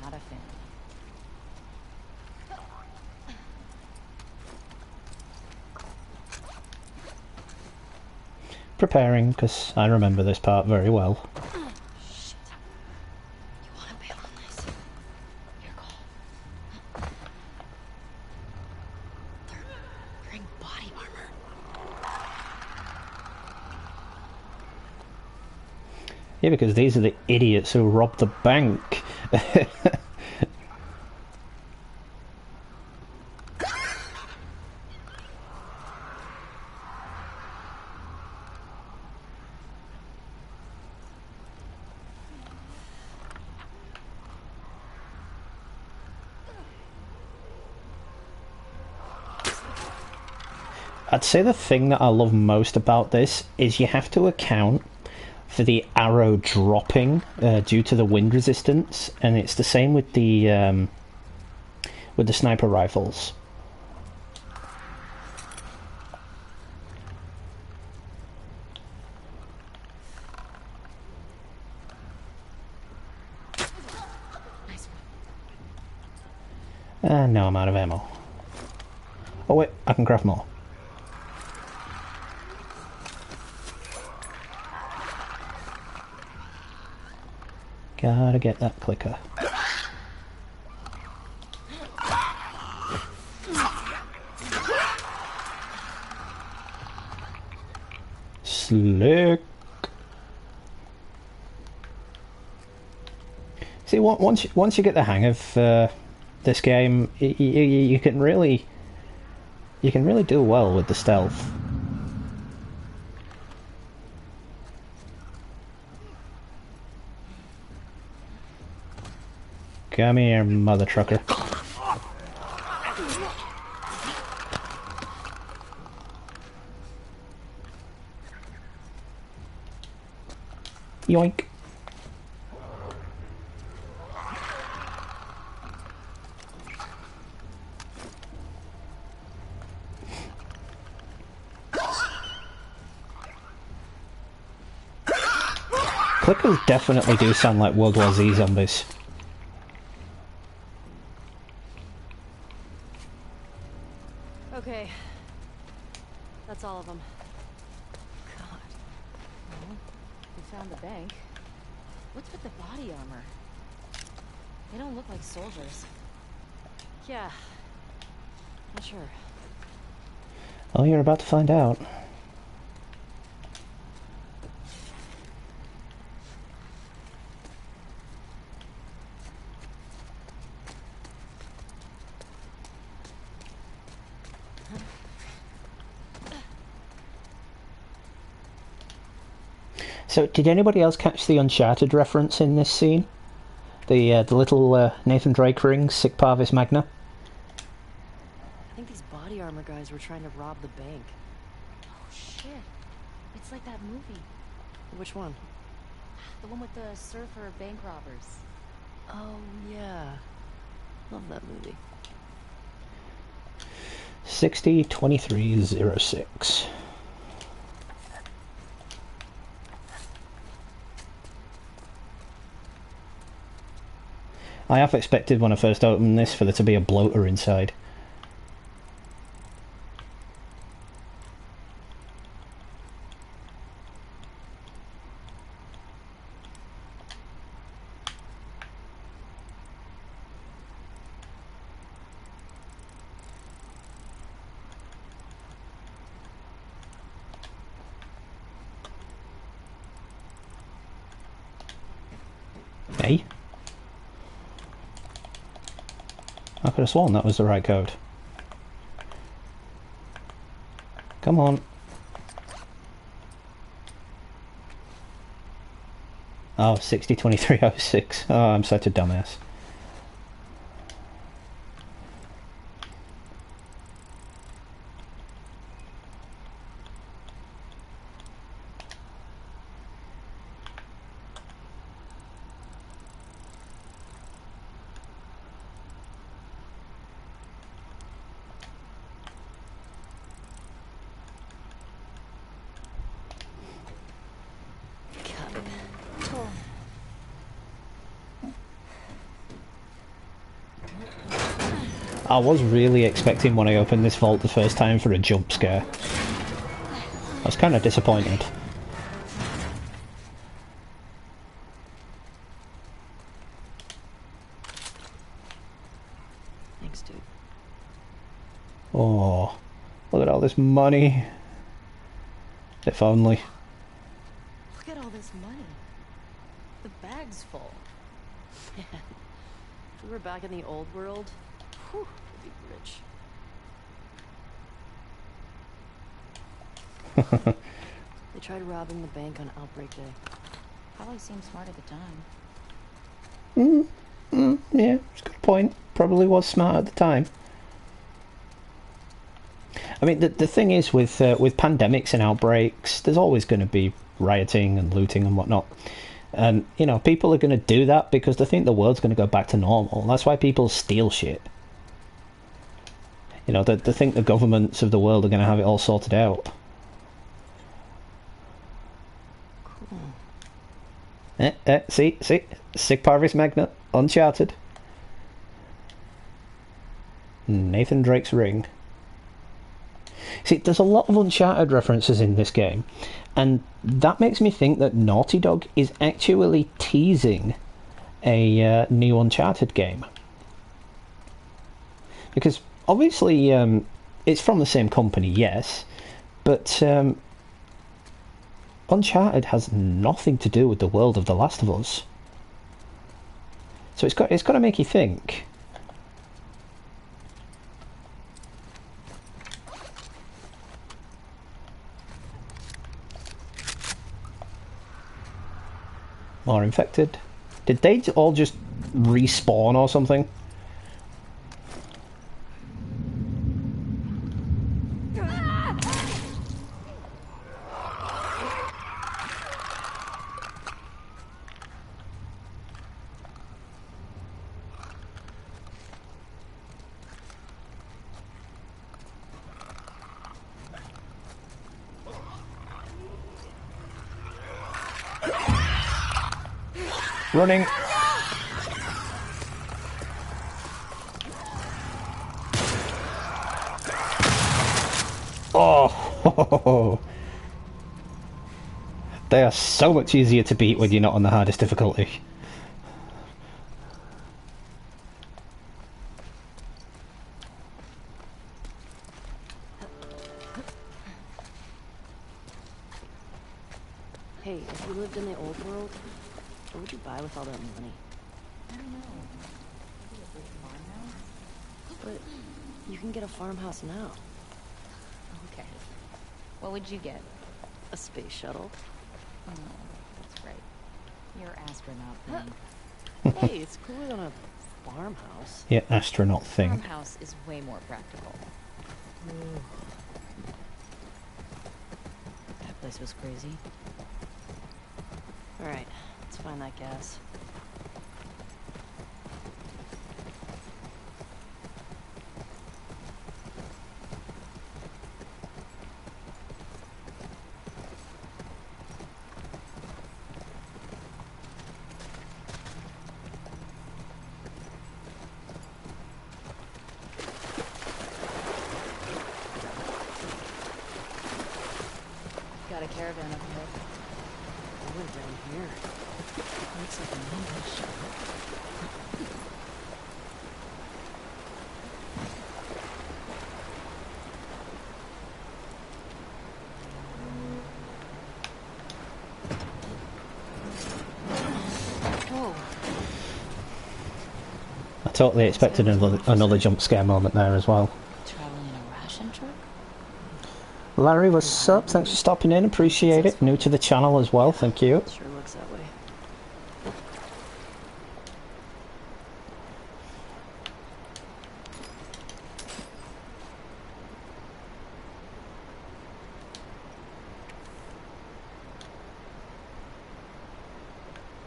Not a fan. Preparing, because I remember this part very well. Shit. You wanna bail on this? Your call. They're wearing body armor. Yeah, because these are the idiots who robbed the bank. I'd say the thing that I love most about this is you have to account for the arrow dropping due to the wind resistance, and it's the same with the sniper rifles. No, I'm out of ammo. Oh wait, I can craft more. Gotta get that clicker. Slick. See, once you get the hang of this game, you can really do well with the stealth. Come here, mother trucker. Yoink. Clickers definitely do sound like World War Z zombies. Okay. That's all of them. God. Well, we found the bank. What's with the body armor? They don't look like soldiers. Yeah. Not sure. Oh, you're about to find out. So, did anybody else catch the Uncharted reference in this scene? The little Nathan Drake ring, Sic Parvis Magna? I think these body armor guys were trying to rob the bank. Oh shit. It's like that movie. Which one? The one with the surfer bank robbers. Oh yeah. Love that movie. 602306. I half expected when I first opened this for there to be a bloater inside. Hey? I could have sworn that was the right code. Come on. Oh, 602306. Oh, I'm such a dumbass. I was really expecting when I opened this vault the first time for a jump scare. I was kind of disappointed. Thanks, dude. Oh, look at all this money. If only. Look at all this money. The bag's full. Man, if we were back in the old world, whew, we'd be rich. They tried robbing the bank on Outbreak Day. Probably seemed smart at the time. Yeah, it's a good point. Probably was smart at the time. I mean, the thing is with pandemics and outbreaks, there's always going to be rioting and looting and whatnot. And, you know, people are going to do that because they think the world's going to go back to normal. That's why people steal shit. You know, they think the governments of the world are going to have it all sorted out. Cool. See? Sig Parvis Magna, Uncharted. Nathan Drake's ring. See, there's a lot of Uncharted references in this game, and that makes me think that Naughty Dog is actually teasing a new Uncharted game. Because, obviously, it's from the same company, yes, but Uncharted has nothing to do with the world of The Last of Us. So it's got to make you think. More infected. Did they all just respawn or something? Running. Oh, they are so much easier to beat when you're not on the hardest difficulty. Hey, if you lived in the old world, what would you buy with all that money? I don't know. Maybe a big farmhouse? But you can get a farmhouse now. Okay. What would you get? A space shuttle. Oh, that's right. You're astronaut thing. Hey, it's cooler than a farmhouse. Yeah, astronaut thing. Farmhouse is way more practical. That place was crazy. Alright, let's find that gas. Got a caravan up ahead. I went down here. Looks like an ambush. Whoa. I totally expected another jump scare moment there as well. Traveling in a ration truck? Larry, what's up? Thanks for stopping in. Appreciate it. New to the channel as well. Thank you. Sure looks that way.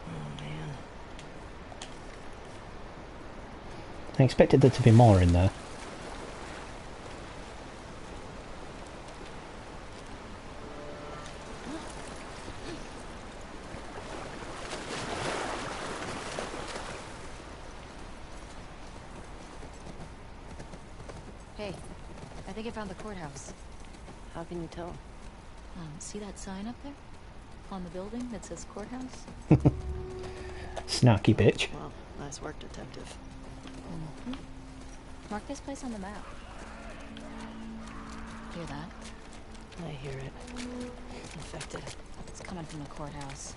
Oh man. I expected there to be more in there. Hey, I think I found the courthouse. How can you tell? See that sign up there? On the building that says courthouse? Snarky bitch. Well, nice work, detective. Mm-hmm. Mark this place on the map. Hear that? I hear it. Infected. It's coming from the courthouse.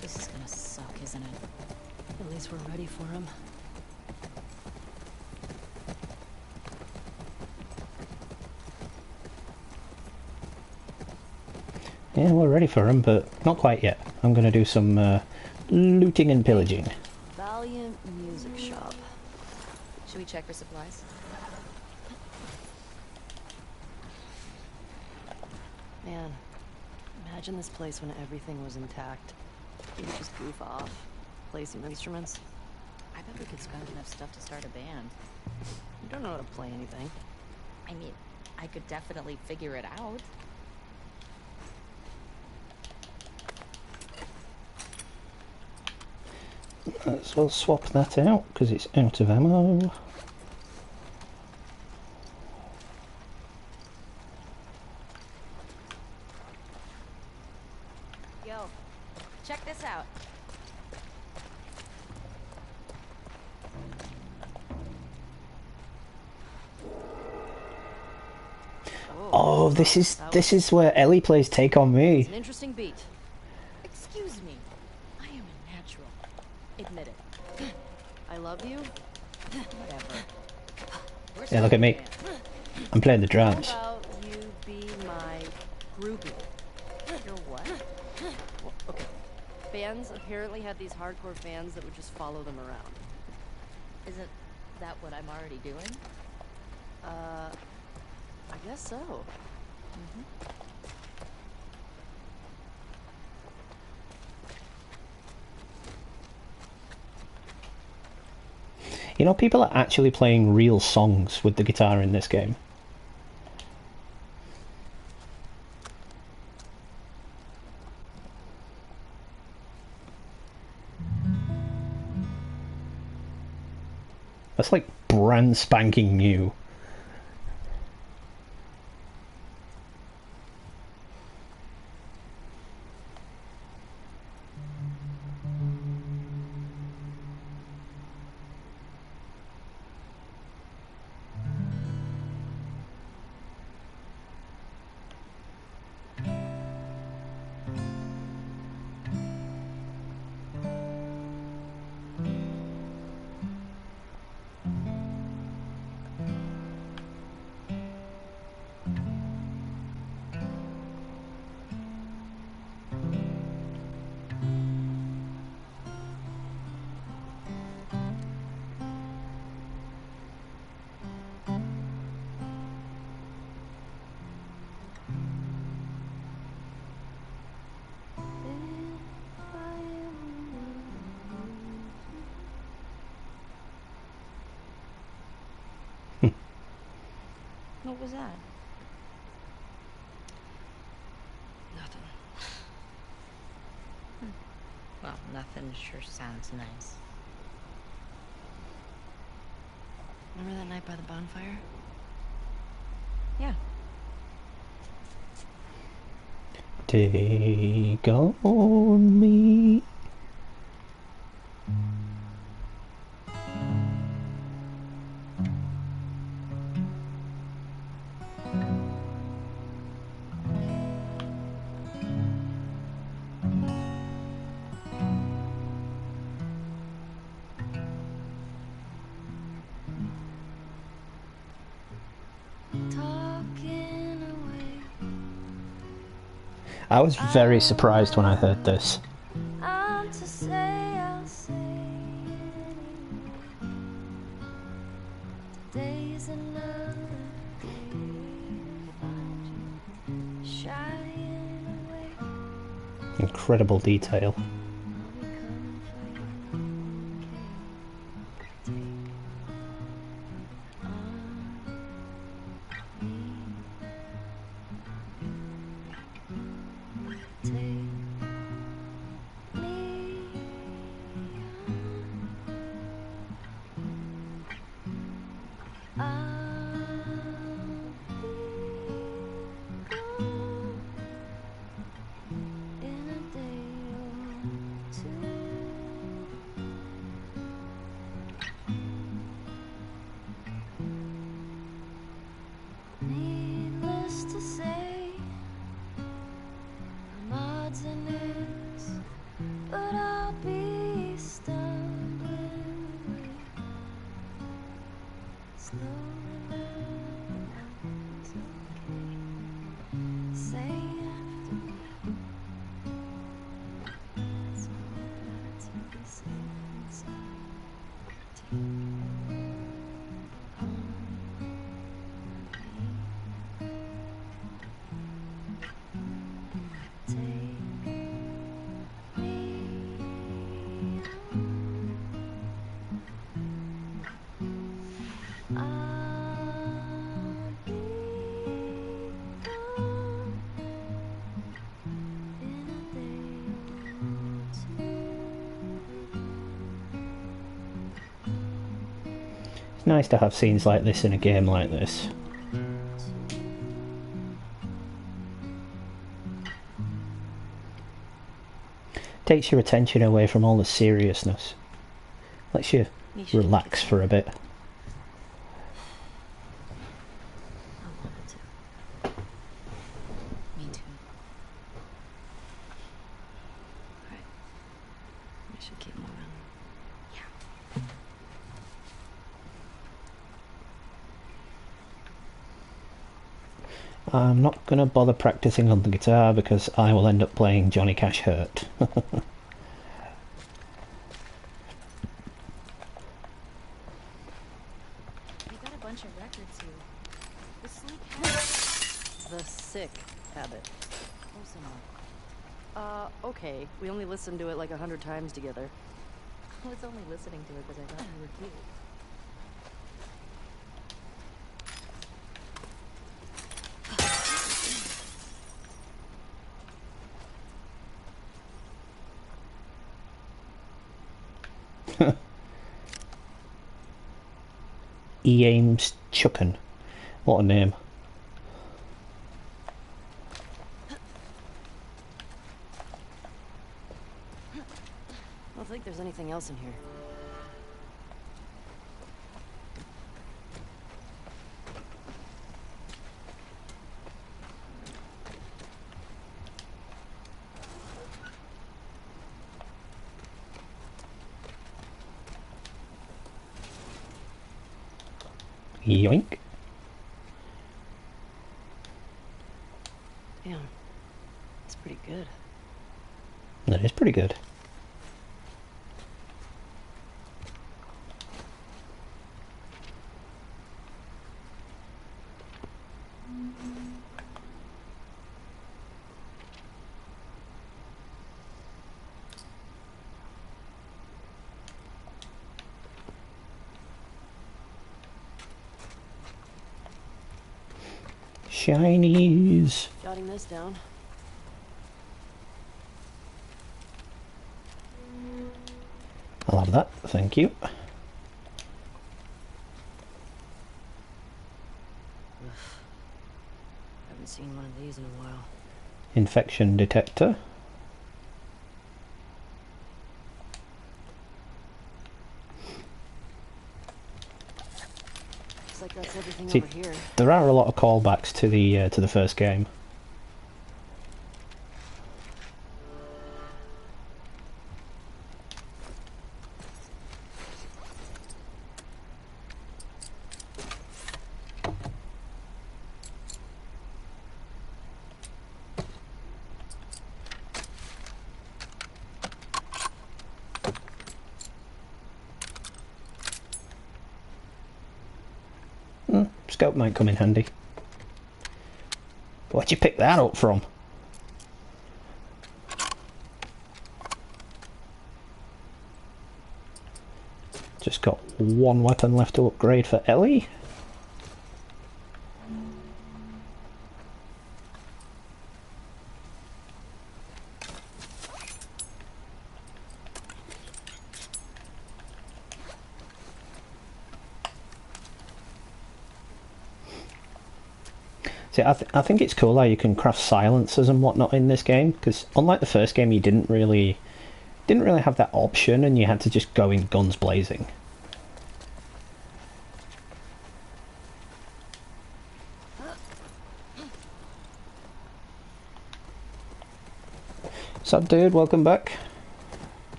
This is gonna suck, isn't it? At least we're ready for him. Yeah, we're ready for him, but not quite yet. I'm going to do some looting and pillaging. Valiant Music Shop. Should we check for supplies? Man, imagine this place when everything was intact. You could just goof off, play some instruments. I bet we could spend enough stuff to start a band. You don't know how to play anything. I mean, I could definitely figure it out. Let's well swap that out because it's out of ammo. Yo, check this out. Oh, this is where Ellie plays Take On Me. It's an interesting beat. Excuse me. I am a natural. Admit it. I love you. Whatever. Yeah, look at me. I'm playing the drums. How about you be my groupie? You're what? Well, okay. Bands apparently had these hardcore fans that would just follow them around. Isn't that what I'm already doing? I guess so. You know, people are actually playing real songs with the guitar in this game. That's like brand spanking new. What was that? Nothing. Well, nothing sure sounds nice. Remember that night by the bonfire? Yeah. Take on me. I was very surprised when I heard this. I'm to say, I'll say it anyway. Today's another day to find you shying away. Incredible detail. I'll be coming for you, okay? Take on me. Take needless to say, I'm odds and ends, but I'll be stumbling away. Slowly learning it's okay. Say after me. It's alright to be safe inside. Take on me. It's nice to have scenes like this in a game like this. Takes your attention away from all the seriousness. Lets you relax for a bit. I wanted to. Me too. Alright. We should keep moving. I'm not going to bother practicing on the guitar because I will end up playing Johnny Cash Hurt. The sick habit. Close enough. Okay. We only listened to it like 100 times together. I was only listening to it because I thought you were cute. Ames Chucken. What a name. I don't think there's anything else in here. Yoink. Damn. It's pretty good. That is pretty good. Shinies. Jotting this down. I'll have that, thank you. Haven't seen one of these in a while. Infection detector. Looks like that's everything See, over here. there are a lot of callbacks to the first game. Scope might come in handy. Where'd you pick that up from? Just got one weapon left to upgrade for Ellie. See, I think it's cool how you can craft silencers and whatnot in this game, because unlike the first game, you didn't really have that option, and you had to just go in guns blazing. Sup, dude? Welcome back.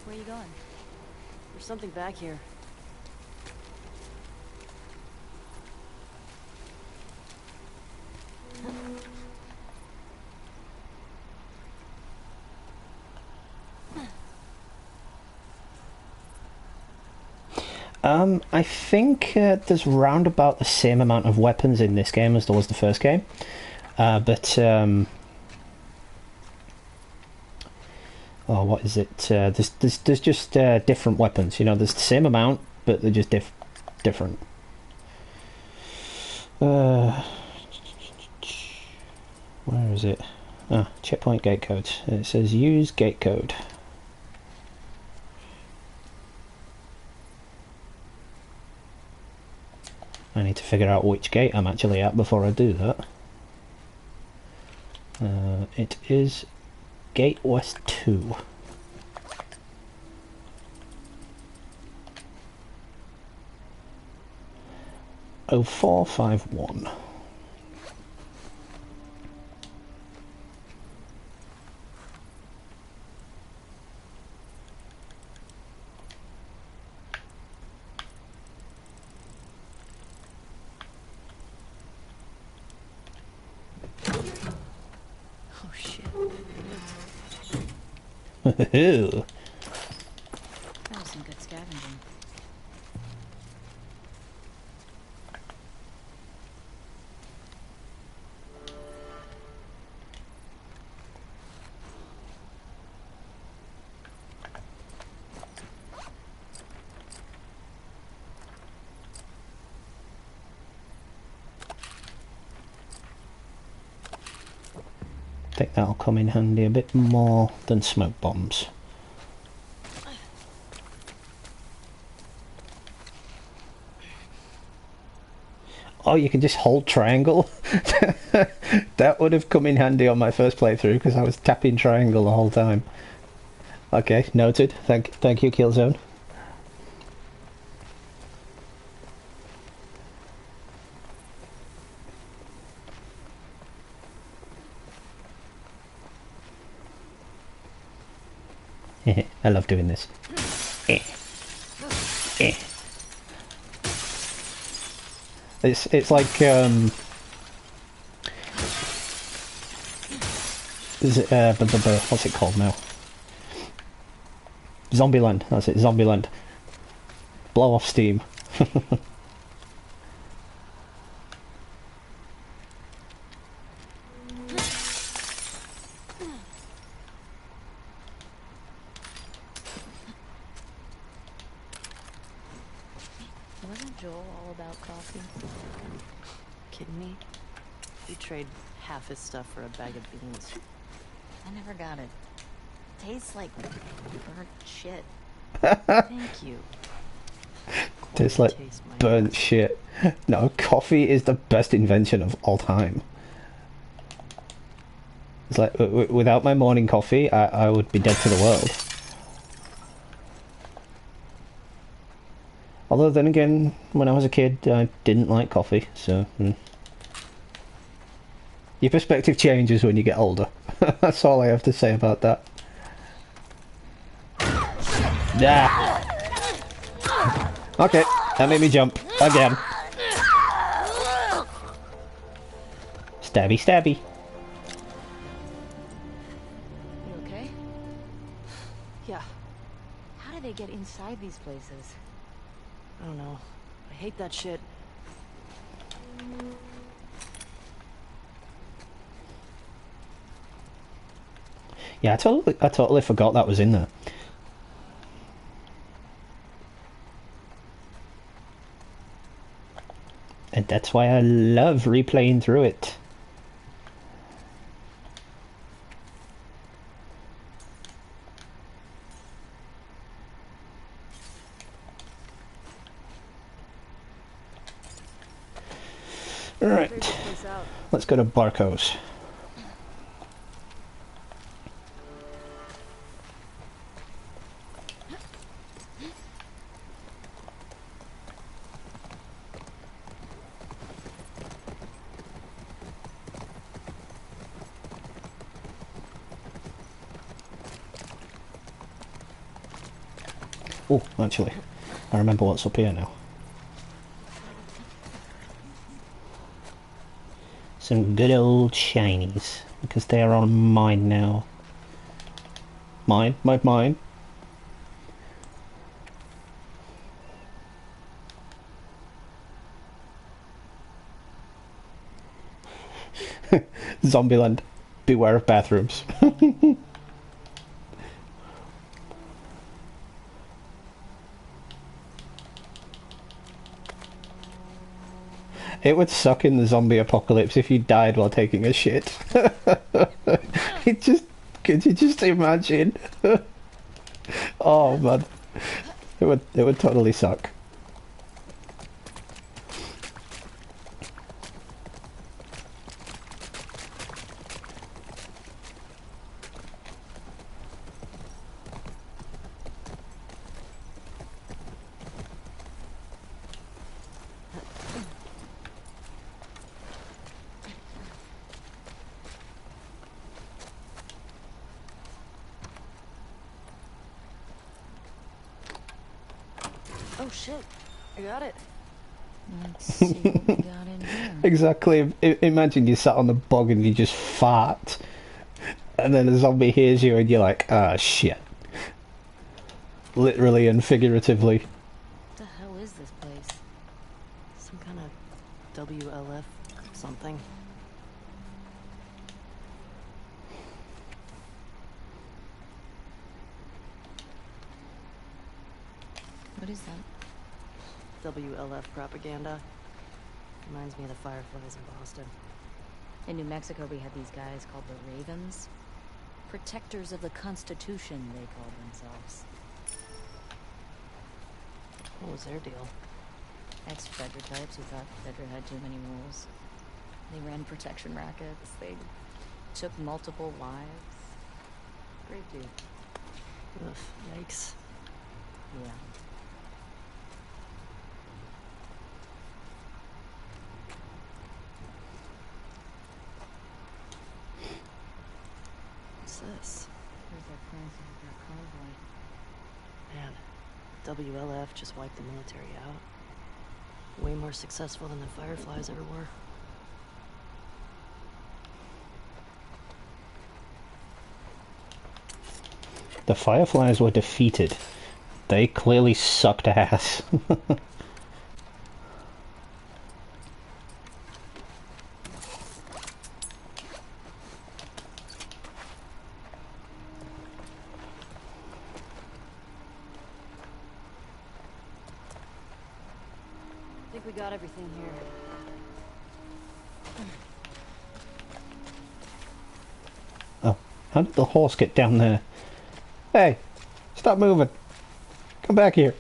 Where are you going? There's something back here. I think there's round about the same amount of weapons in this game as there was the first game, but oh, what is it? There's just different weapons. You know, there's the same amount, but they're just different. Where is it? Ah, checkpoint gate code. It says use gate code. I need to figure out which gate I'm actually at before I do that. It is Gate West 2. Oh, 0451. Oh shit. Ooh. That was some good scavenging. I think that'll come in handy a bit more than smoke bombs. Oh, you can just hold triangle? That would have come in handy on my first playthrough because I was tapping triangle the whole time. Okay, noted. Thank you, Killzone. I love doing this. It's like is it what's it called now? Zombieland. That's it. Zombieland. Blow off steam. Wasn't Joel all about coffee? Kidding me? We trade half his stuff for a bag of beans. I never got it. Tastes like burnt shit. Thank you. Tastes like burnt shit. No, coffee is the best invention of all time. It's like without my morning coffee, I would be dead to the world. Although then again, when I was a kid, I didn't like coffee, so... Your perspective changes when you get older. That's all I have to say about that. Yeah. Okay, that made me jump. Again. Stabby, stabby. You okay? Yeah. How do they get inside these places? I don't know. I hate that shit. Yeah, I totally forgot that was in there. And that's why I love replaying through it. Right, let's go to Barco's. Oh, actually, I remember what's up here now. Some good old shinies, because they are on mine now. Mine? Mine? Zombieland. Beware of bathrooms. It would suck in the zombie apocalypse if you died while taking a shit. Could you just imagine? Oh man, it would totally suck. Oh shit, I got it. Let's see what we got in here. Exactly. Imagine you sat on the bog and you just fart, and then a zombie hears you and you're like, ah, shit. Literally and figuratively. What the hell is this place? Some kind of WLF something. What is that? WLF propaganda. Reminds me of the Fireflies in Boston. In New Mexico, we had these guys called the Ravens. Protectors of the Constitution, they called themselves. What was their deal? Ex-Fedra types who thought Fedra had too many rules. They ran protection rackets. They took multiple lives. Great dude. Ugh, yikes. Yeah. What's this? There's that Francis with that convoy. Man, WLF just wiped the military out. Way more successful than the Fireflies ever were. The Fireflies were defeated. They clearly sucked ass. I think we got everything here. Oh, how did the horse get down there? Hey, stop moving. Come back here.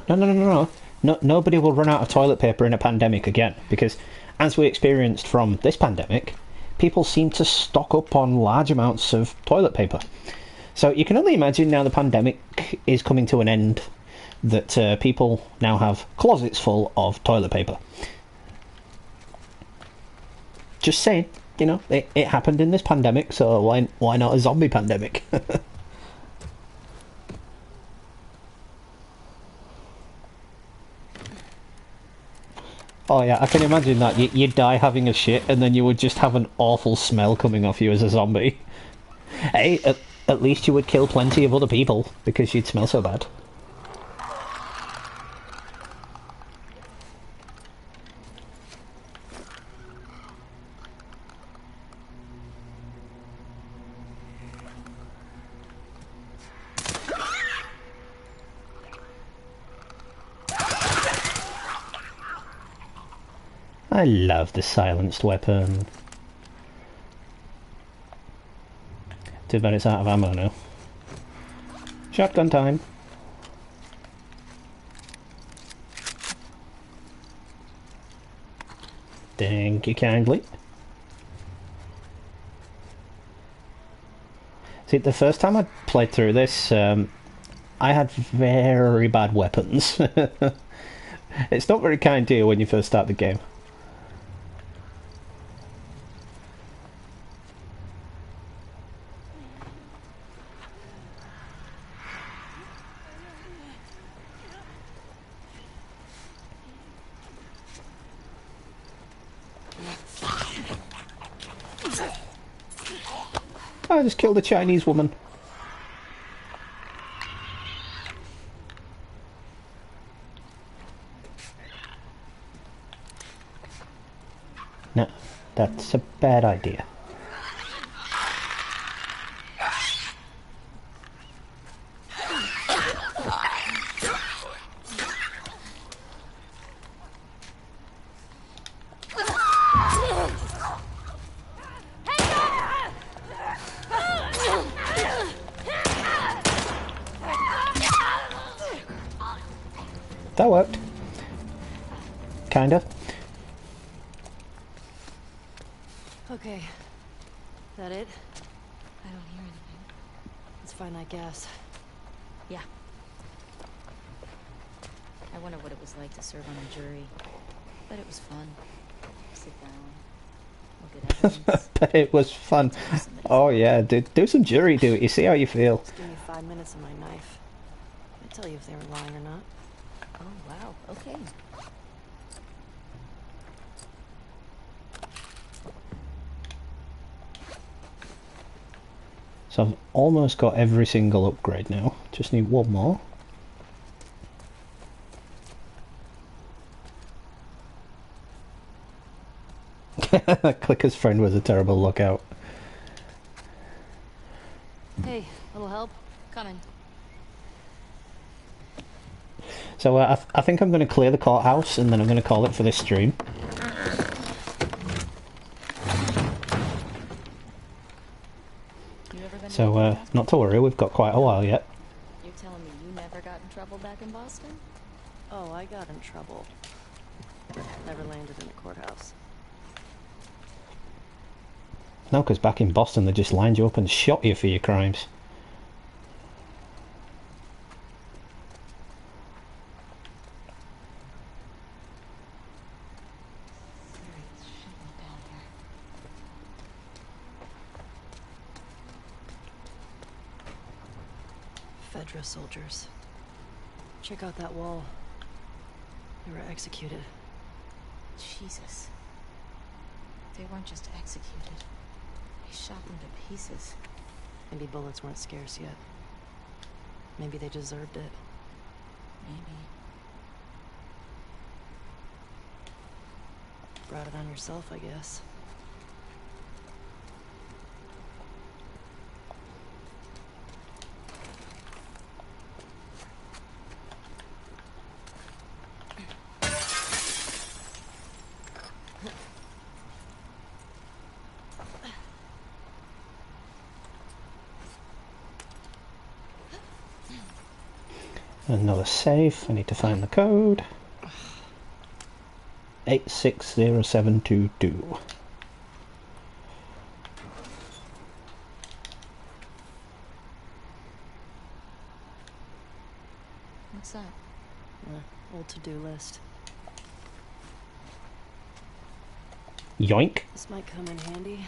No, nobody will run out of toilet paper in a pandemic again, because as we experienced from this pandemic, people seem to stock up on large amounts of toilet paper. So you can only imagine now the pandemic is coming to an end, that people now have closets full of toilet paper. Just saying, you know, it happened in this pandemic, so why not a zombie pandemic? Oh yeah, I can imagine that. You'd die having a shit, and then you would just have an awful smell coming off you as a zombie. Hey, at least you would kill plenty of other people, because you'd smell so bad. I love the silenced weapon. Too bad it's out of ammo now. Shotgun time. Thank you kindly. See, the first time I played through this, I had very bad weapons. It's not very kind to you when you first start the game. I just killed a Chinese woman. No, that's a bad idea. That worked. Kinda. Okay. That it? I don't hear anything. It's fine, I guess. Yeah. I wonder what it was like to serve on a jury. But it was fun. Sit down. Look at evidence. But it was fun. Oh yeah, do some jury duty, see how you feel. Just give me 5 minutes and my knife. I'll tell you if they were lying or not. Oh, wow. Okay. So I've almost got every single upgrade now. Just need one more. Clicker's friend was a terrible lookout. Hey, little help? Coming. So I think I'm going to clear the courthouse and then I'm going to call it for this stream. So not to worry, we've got quite a while yet. You're telling me you never got in trouble back in Boston? Oh, I got in trouble. Never landed in the courthouse. No, because back in Boston they just lined you up and shot you for your crimes. Fedra soldiers. Check out that wall. They were executed. Jesus. They weren't just executed. They shot them to pieces. Maybe bullets weren't scarce yet. Maybe they deserved it. Maybe. Brought it on yourself, I guess. Another safe, I need to find the code. 860722. What's that? Old to-do list. Yoink. This might come in handy.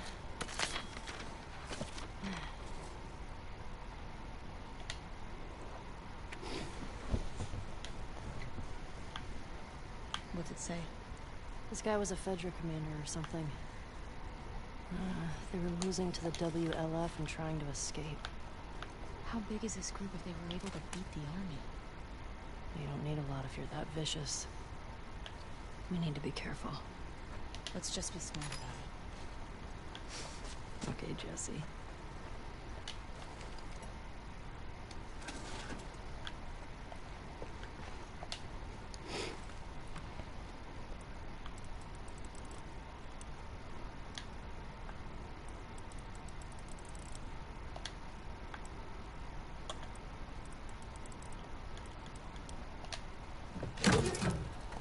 What's it say? This guy was a Fedra commander or something. They were losing to the WLF and trying to escape. How big is this group if they were able to beat the army? You don't need a lot if you're that vicious. We need to be careful. Let's just be smart about it. Okay, Jesse.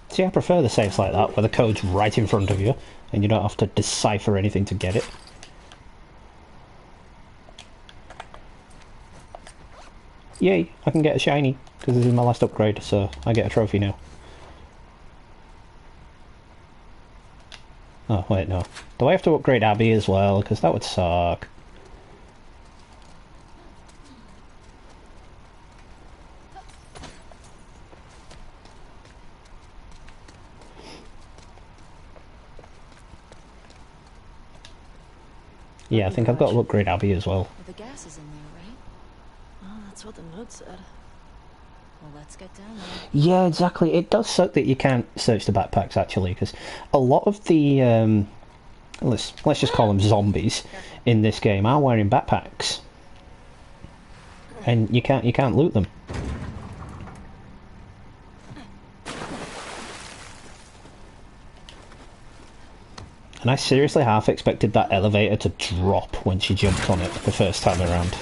See, I prefer the safes like that, where the code's right in front of you, and you don't have to decipher anything to get it. Yay, I can get a shiny, because this is my last upgrade, so I get a trophy now. Oh, wait, no. Do I have to upgrade Abby as well? Because that would suck. Yeah, I think I've got to upgrade Abby as well. Well, the gas is in there, right? Oh, that's what the note said. Well, let's get down there. Yeah, exactly. It does suck that you can't search the backpacks, actually, because a lot of the let's just call them zombies in this game, are wearing backpacks, and you can't loot them. And I seriously half expected that elevator to drop when she jumped on it the first time around.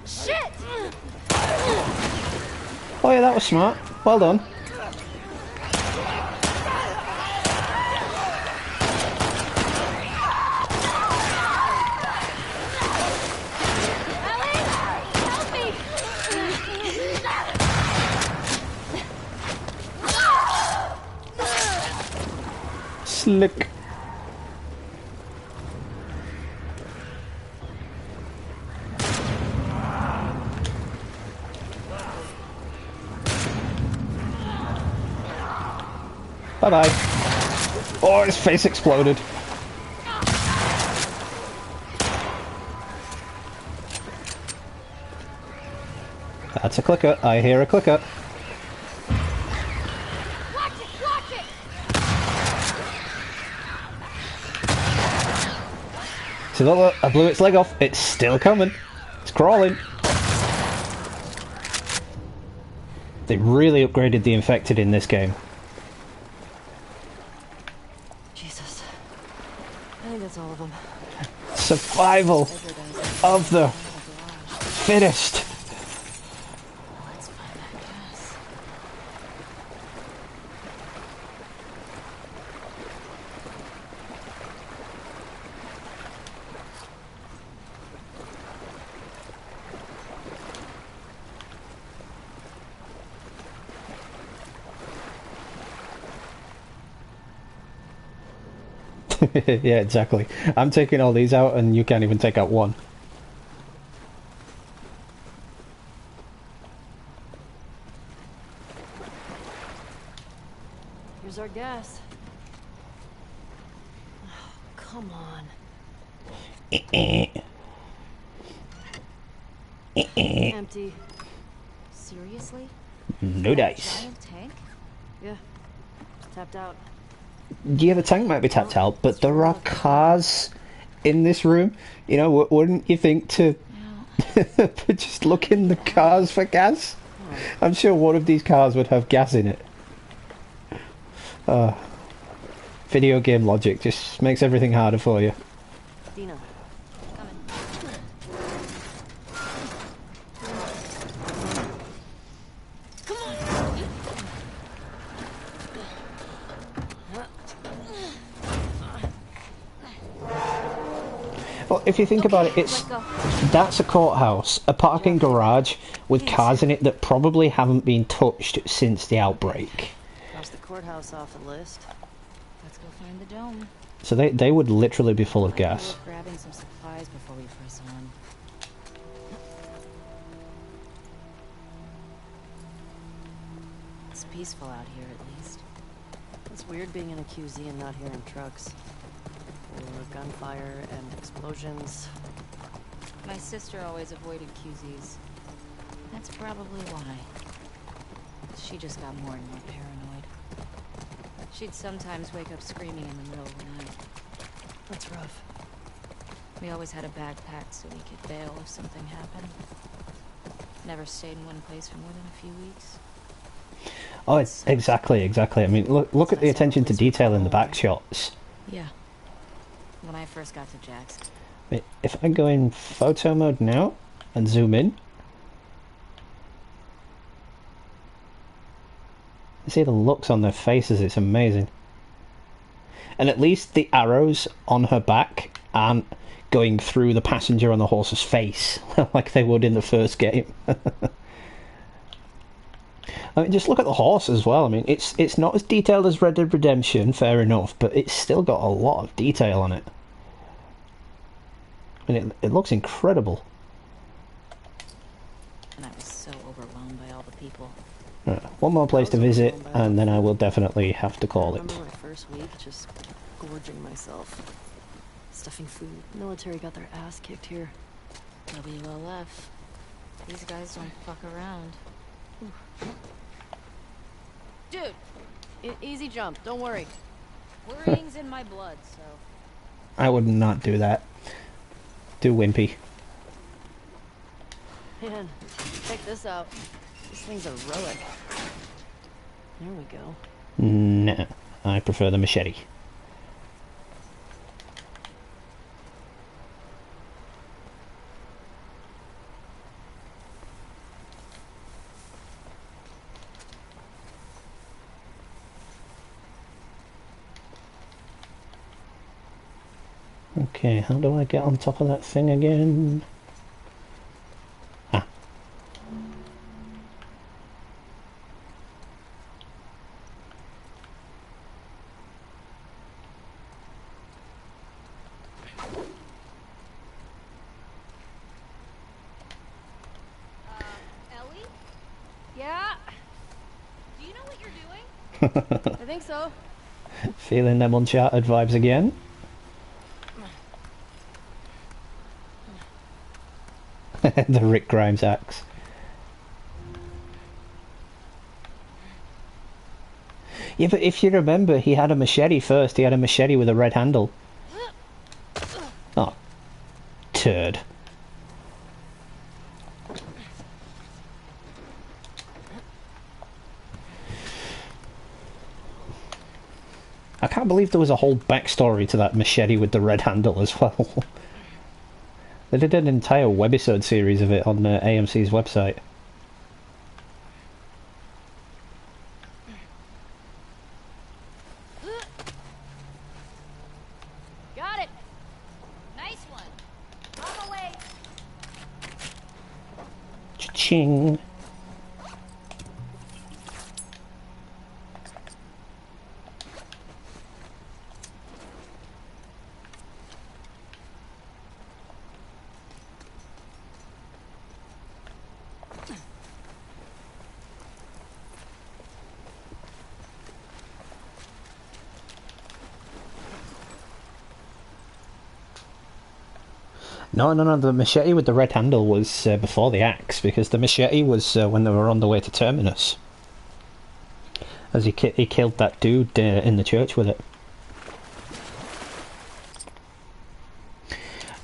Shit! Oh yeah, that was smart. Well done. Help me! Slick. Bye-bye. Oh, his face exploded. That's a clicker. I hear a clicker. Watch it! See, look, I blew its leg off. It's still coming. It's crawling. They really upgraded the infected in this game. Jesus. I think that's all of them. Survival of the fittest. Let's find that gas. Yeah, exactly. I'm taking all these out and you can't even take out one. Here's our gas. Oh, come on. Empty. Seriously? No dice. Giant tank? Yeah. Tapped out. Yeah, the tank might be tapped out, but there are cars in this room. You know, wouldn't you think to just look in the cars for gas? I'm sure one of these cars would have gas in it. Video game logic just makes everything harder for you. Dina. Well, if you think about it, that's a courthouse, a parking garage with cars in it that probably haven't been touched since the outbreak. Cross the courthouse off the list. Let's go find the dome. So they would literally be full of gas. We're grabbing some supplies before we press on. It's peaceful out here, at least. It's weird being in a QZ and not hearing trucks. Or gunfire and explosions. My sister always avoided QZs. That's probably why. She just got more and more paranoid. She'd sometimes wake up screaming in the middle of the night. That's rough. We always had a bag packed so we could bail if something happened. Never stayed in one place for more than a few weeks. Oh, it's exactly. I mean, look at the attention to detail in the back shots. Yeah. When I first got to Jack's. If I go in photo mode now and zoom in, you see the looks on their faces, it's amazing. And at least the arrows on her back aren't going through the passenger on the horse's face like they would in the first game. I mean, just look at the horse as well. I mean, it's not as detailed as Red Dead Redemption, fair enough, but it's still got a lot of detail on it. I mean, it looks incredible. And I was so overwhelmed by all the people. Right, one more place to visit, and then I will definitely have to call I it. remember my first week just gorging myself. Stuffing food. Military got their ass kicked here. WLF. These guys don't fuck around. Dude, Easy jump, don't worry. Worrying's in my blood, so... I would not do that. Too wimpy. Man, check this out. This thing's a relic. There we go. No, I prefer the machete. Okay, how do I get on top of that thing again? Ah. Ellie? Yeah, Do you know what you're doing? I think so. Feeling them Uncharted vibes again? The Rick Grimes axe. Yeah, but if you remember, he had a machete first. He had a machete with a red handle. Oh. Turd. I can't believe there was a whole backstory to that machete with the red handle as well. They did an entire webisode series of it on AMC's website. Got it! Nice one! On the way! Cha-ching! No, the machete with the red handle was before the axe, because the machete was when they were on the way to Terminus. As he killed that dude in the church with it.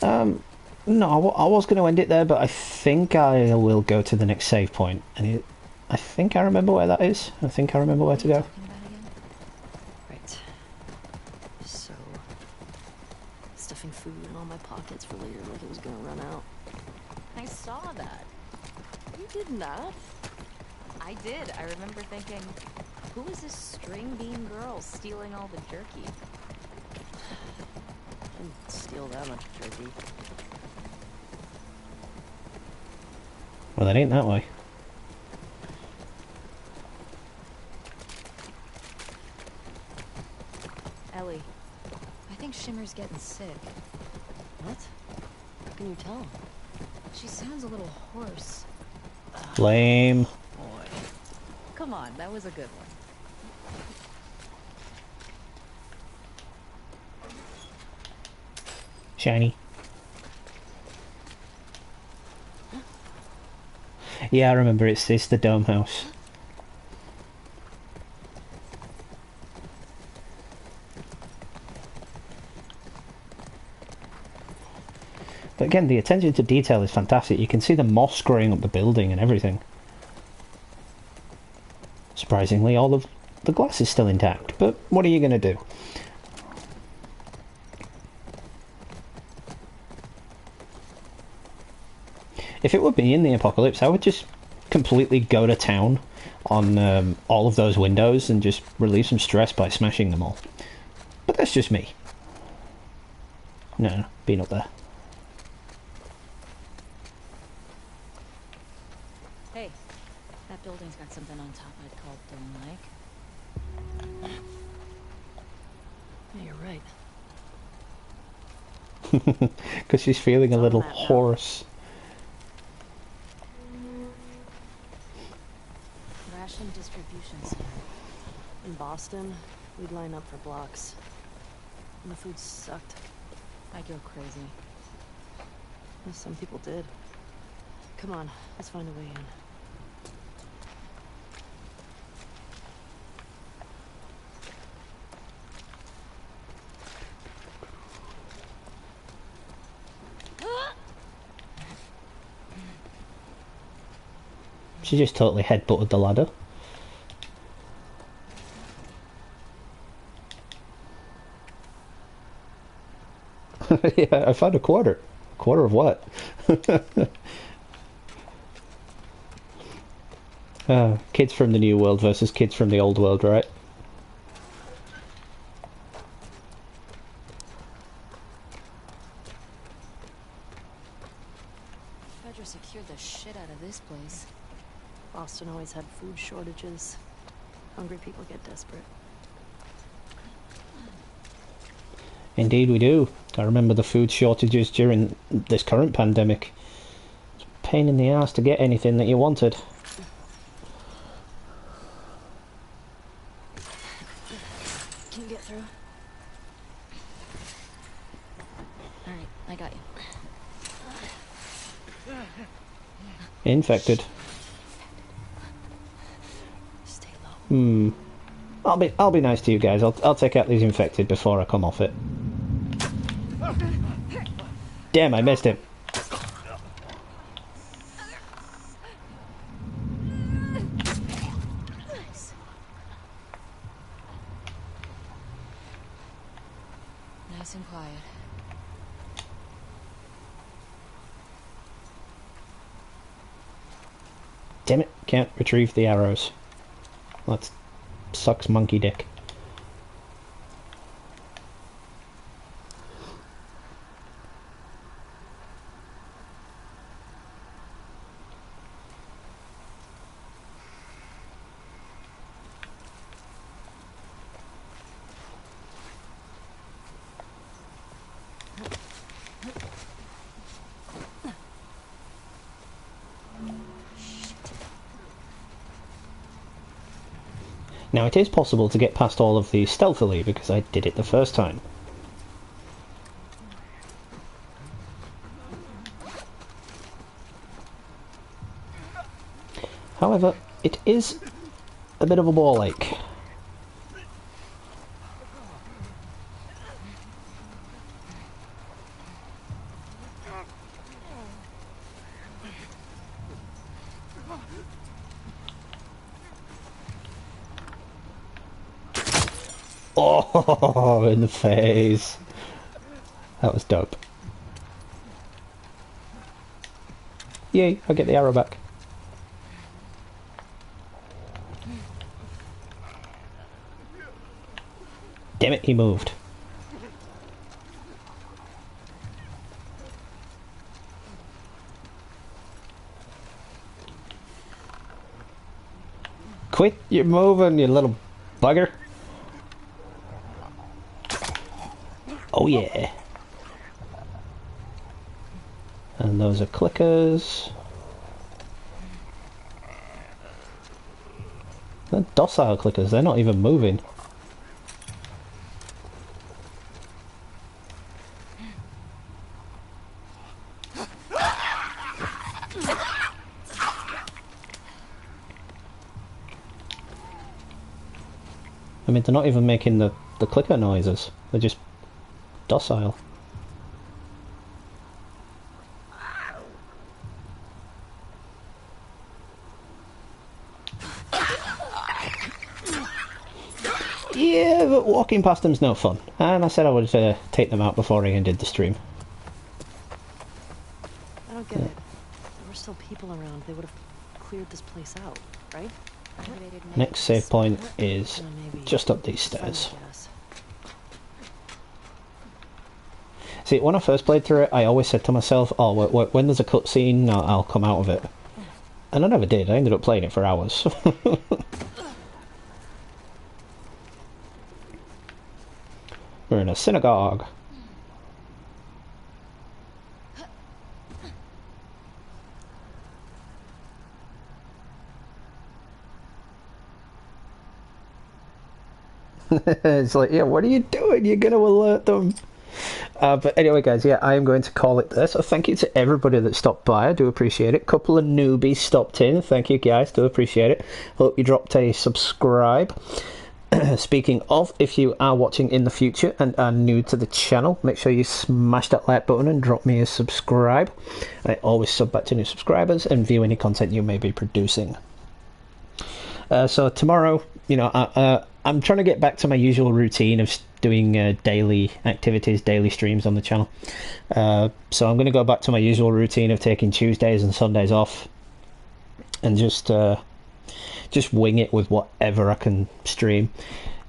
No, I was going to end it there, but I think I will go to the next save point. And I think I remember where that is. I think I remember where to go. Right. So, stuffing food in all my pockets for later like it was gonna run out. I saw that. You did not? I did. I remember thinking, who is this string bean girl stealing all the jerky? Didn't steal that much jerky. Well, it ain't that way. Ellie, I think Shimmer's getting sick. What? How can you tell? She sounds a little hoarse. Lame. Boy. Come on, that was a good one. Shiny. Yeah, I remember. It's the dome house. But again, the attention to detail is fantastic. You can see the moss growing up the building and everything. Surprisingly, all of the glass is still intact, but what are you going to do? If it were me in the apocalypse, I would just completely go to town on all of those windows and just relieve some stress by smashing them all. But that's just me. No, being up there. Hey, that building's got something on top I'd call dome-like. Yeah, you're right. Because she's feeling a little hoarse. Ration distribution center. In Boston, we'd line up for blocks. And the food sucked. I'd go crazy. Well, some people did. Come on, let's find a way in. She just totally headbutted the ladder. Yeah, I found a quarter. Quarter of what? Kids from the new world versus kids from the old world, right? Fedra secured the shit out of this place. Boston always had food shortages. Hungry people get desperate. Indeed we do. I remember the food shortages during this current pandemic. It's a pain in the ass to get anything that you wanted. Can you get through? Alright, I got you. Infected. Stay low. I'll be nice to you guys. I'll take out these infected before I come off it. Damn, I missed him. Nice and quiet. Damn it, can't retrieve the arrows. That sucks monkey dick. Now it is possible to get past all of these stealthily because I did it the first time. However, it is a bit of a ball ache. Oh, in the face. That was dope. Yay, I get the arrow back. Damn it, he moved. Quit, you're moving, you little bugger. Oh yeah. And those are clickers. They're docile clickers, they're not even moving. I mean, they're not even making the clicker noises, they're just docile. Yeah, but walking past them's no fun. And I said I would take them out before I ended the stream. I don't get it. There were still people around. They would have cleared this place out, right? Next save point is just up these stairs. See, when I first played through it, I always said to myself, oh, when there's a cutscene, I'll come out of it. And I never did. I ended up playing it for hours. We're in a synagogue. It's like, yeah, what are you doing? You're going to alert them. But anyway, guys, yeah, I am going to call it there. So thank you to everybody that stopped by. I do appreciate it. A couple of newbies stopped in. Thank you, guys. Do appreciate it. Hope you dropped a subscribe. Speaking of, if you are watching in the future and are new to the channel, make sure you smash that like button and drop me a subscribe. I always sub back to new subscribers and view any content you may be producing. So tomorrow, you know, I'm trying to get back to my usual routine of doing daily activities, daily streams on the channel. So I'm going to go back to my usual routine of taking Tuesdays and Sundays off and just wing it with whatever I can stream,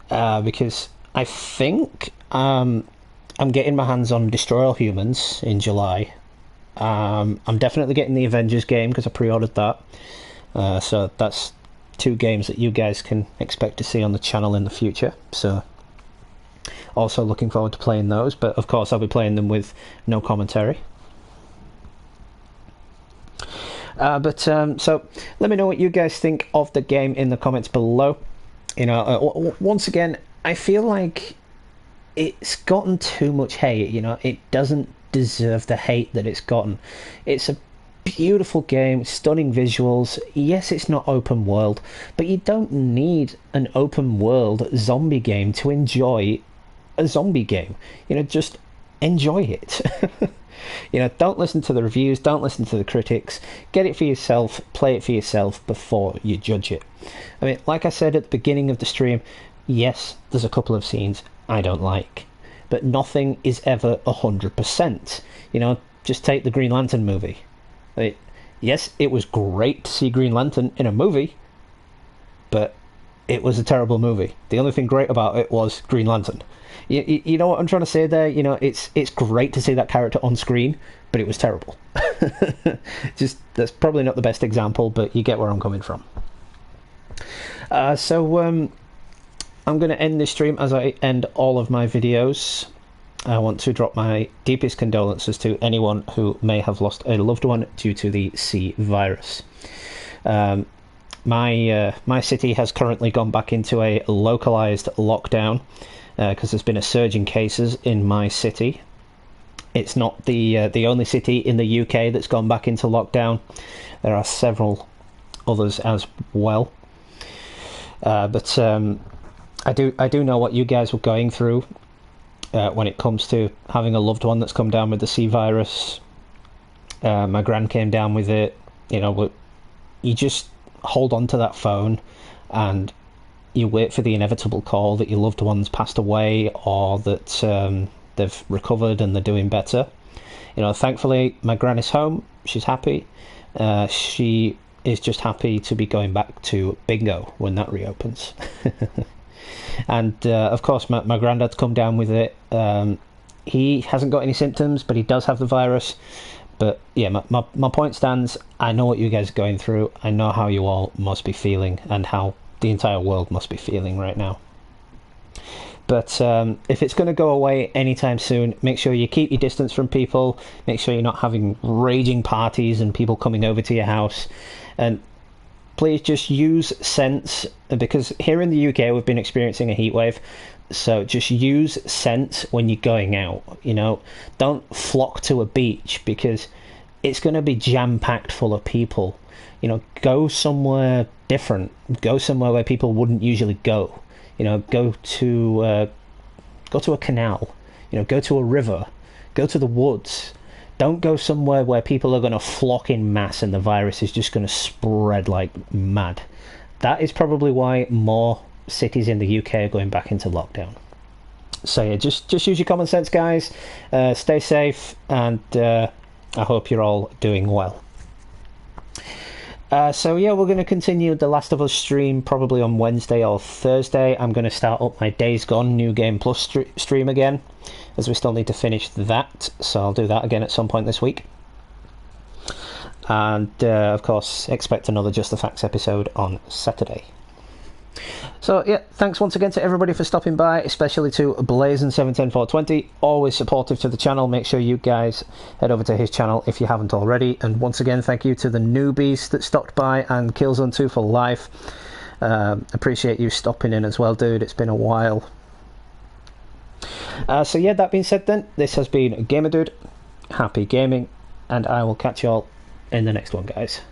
because I think I'm getting my hands on Destroy All Humans in July. I'm definitely getting the Avengers game because I pre-ordered that, so that's 2 games that you guys can expect to see on the channel in the future. So also looking forward to playing those, but of course I'll be playing them with no commentary. So let me know what you guys think of the game in the comments below. You know, once again, I feel like it's gotten too much hate. You know, it doesn't deserve the hate that it's gotten. It's a beautiful game, stunning visuals. Yes, it's not open world, but you don't need an open world zombie game to enjoy a zombie game. You know, just enjoy it. You know, don't listen to the reviews, don't listen to the critics. Get it for yourself, play it for yourself before you judge it. I mean, like I said at the beginning of the stream, yes, there's a couple of scenes I don't like, but nothing is ever 100%. You know, just take the Green Lantern movie. Yes, it was great to see Green Lantern in a movie, but it was a terrible movie. The only thing great about it was Green Lantern. You know what I'm trying to say there? You know, it's great to see that character on screen, but it was terrible. Just, that's probably not the best example, but you get where I'm coming from. So I'm going to end this stream as I end all of my videos. I want to drop my deepest condolences to anyone who may have lost a loved one due to the C virus. My city has currently gone back into a localized lockdown because there's been a surge in cases in my city. It's not the only city in the UK that's gone back into lockdown. There are several others as well. But I do know what you guys were going through when it comes to having a loved one that's come down with the C virus. My gran came down with it. You know, you just hold on to that phone and you wait for the inevitable call that your loved one's passed away or that they've recovered and they're doing better. You know, thankfully my gran is home. She's happy. She is just happy to be going back to bingo when that reopens. And of course my granddad's come down with it. He hasn't got any symptoms, but he does have the virus. But yeah, my point stands. I know what you guys are going through. I know how you all must be feeling and how the entire world must be feeling right now. But if it's going to go away anytime soon, make sure you keep your distance from people. Make sure you're not having raging parties and people coming over to your house. And please just use sense, because here in the UK we've been experiencing a heat wave. So just use sense when you're going out. You know, don't flock to a beach because it's going to be jam-packed full of people. You know, go somewhere different. Go somewhere where people wouldn't usually go. You know, go to a canal. You know, go to a river. Go to the woods. Don't go somewhere where people are going to flock in mass and the virus is just going to spread like mad. That is probably why more cities in the UK are going back into lockdown. So yeah, just use your common sense, guys. Stay safe, and I hope you're all doing well. So yeah, we're going to continue the Last of Us stream probably on Wednesday or Thursday. I'm going to start up my Days Gone New Game Plus stream again, as we still need to finish that, so I'll do that again at some point this week. And of course, expect another Just the Facts episode on Saturday. So yeah, thanks once again to everybody for stopping by, especially to Blazin710420, always supportive to the channel. Make sure you guys head over to his channel if you haven't already. And once again, thank you to the newbies that stopped by and Killzone2 for life. Appreciate you stopping in as well, dude. It's been a while. So yeah, that being said then, this has been Gamer Dude. Happy gaming, and I will catch you all in the next one, guys.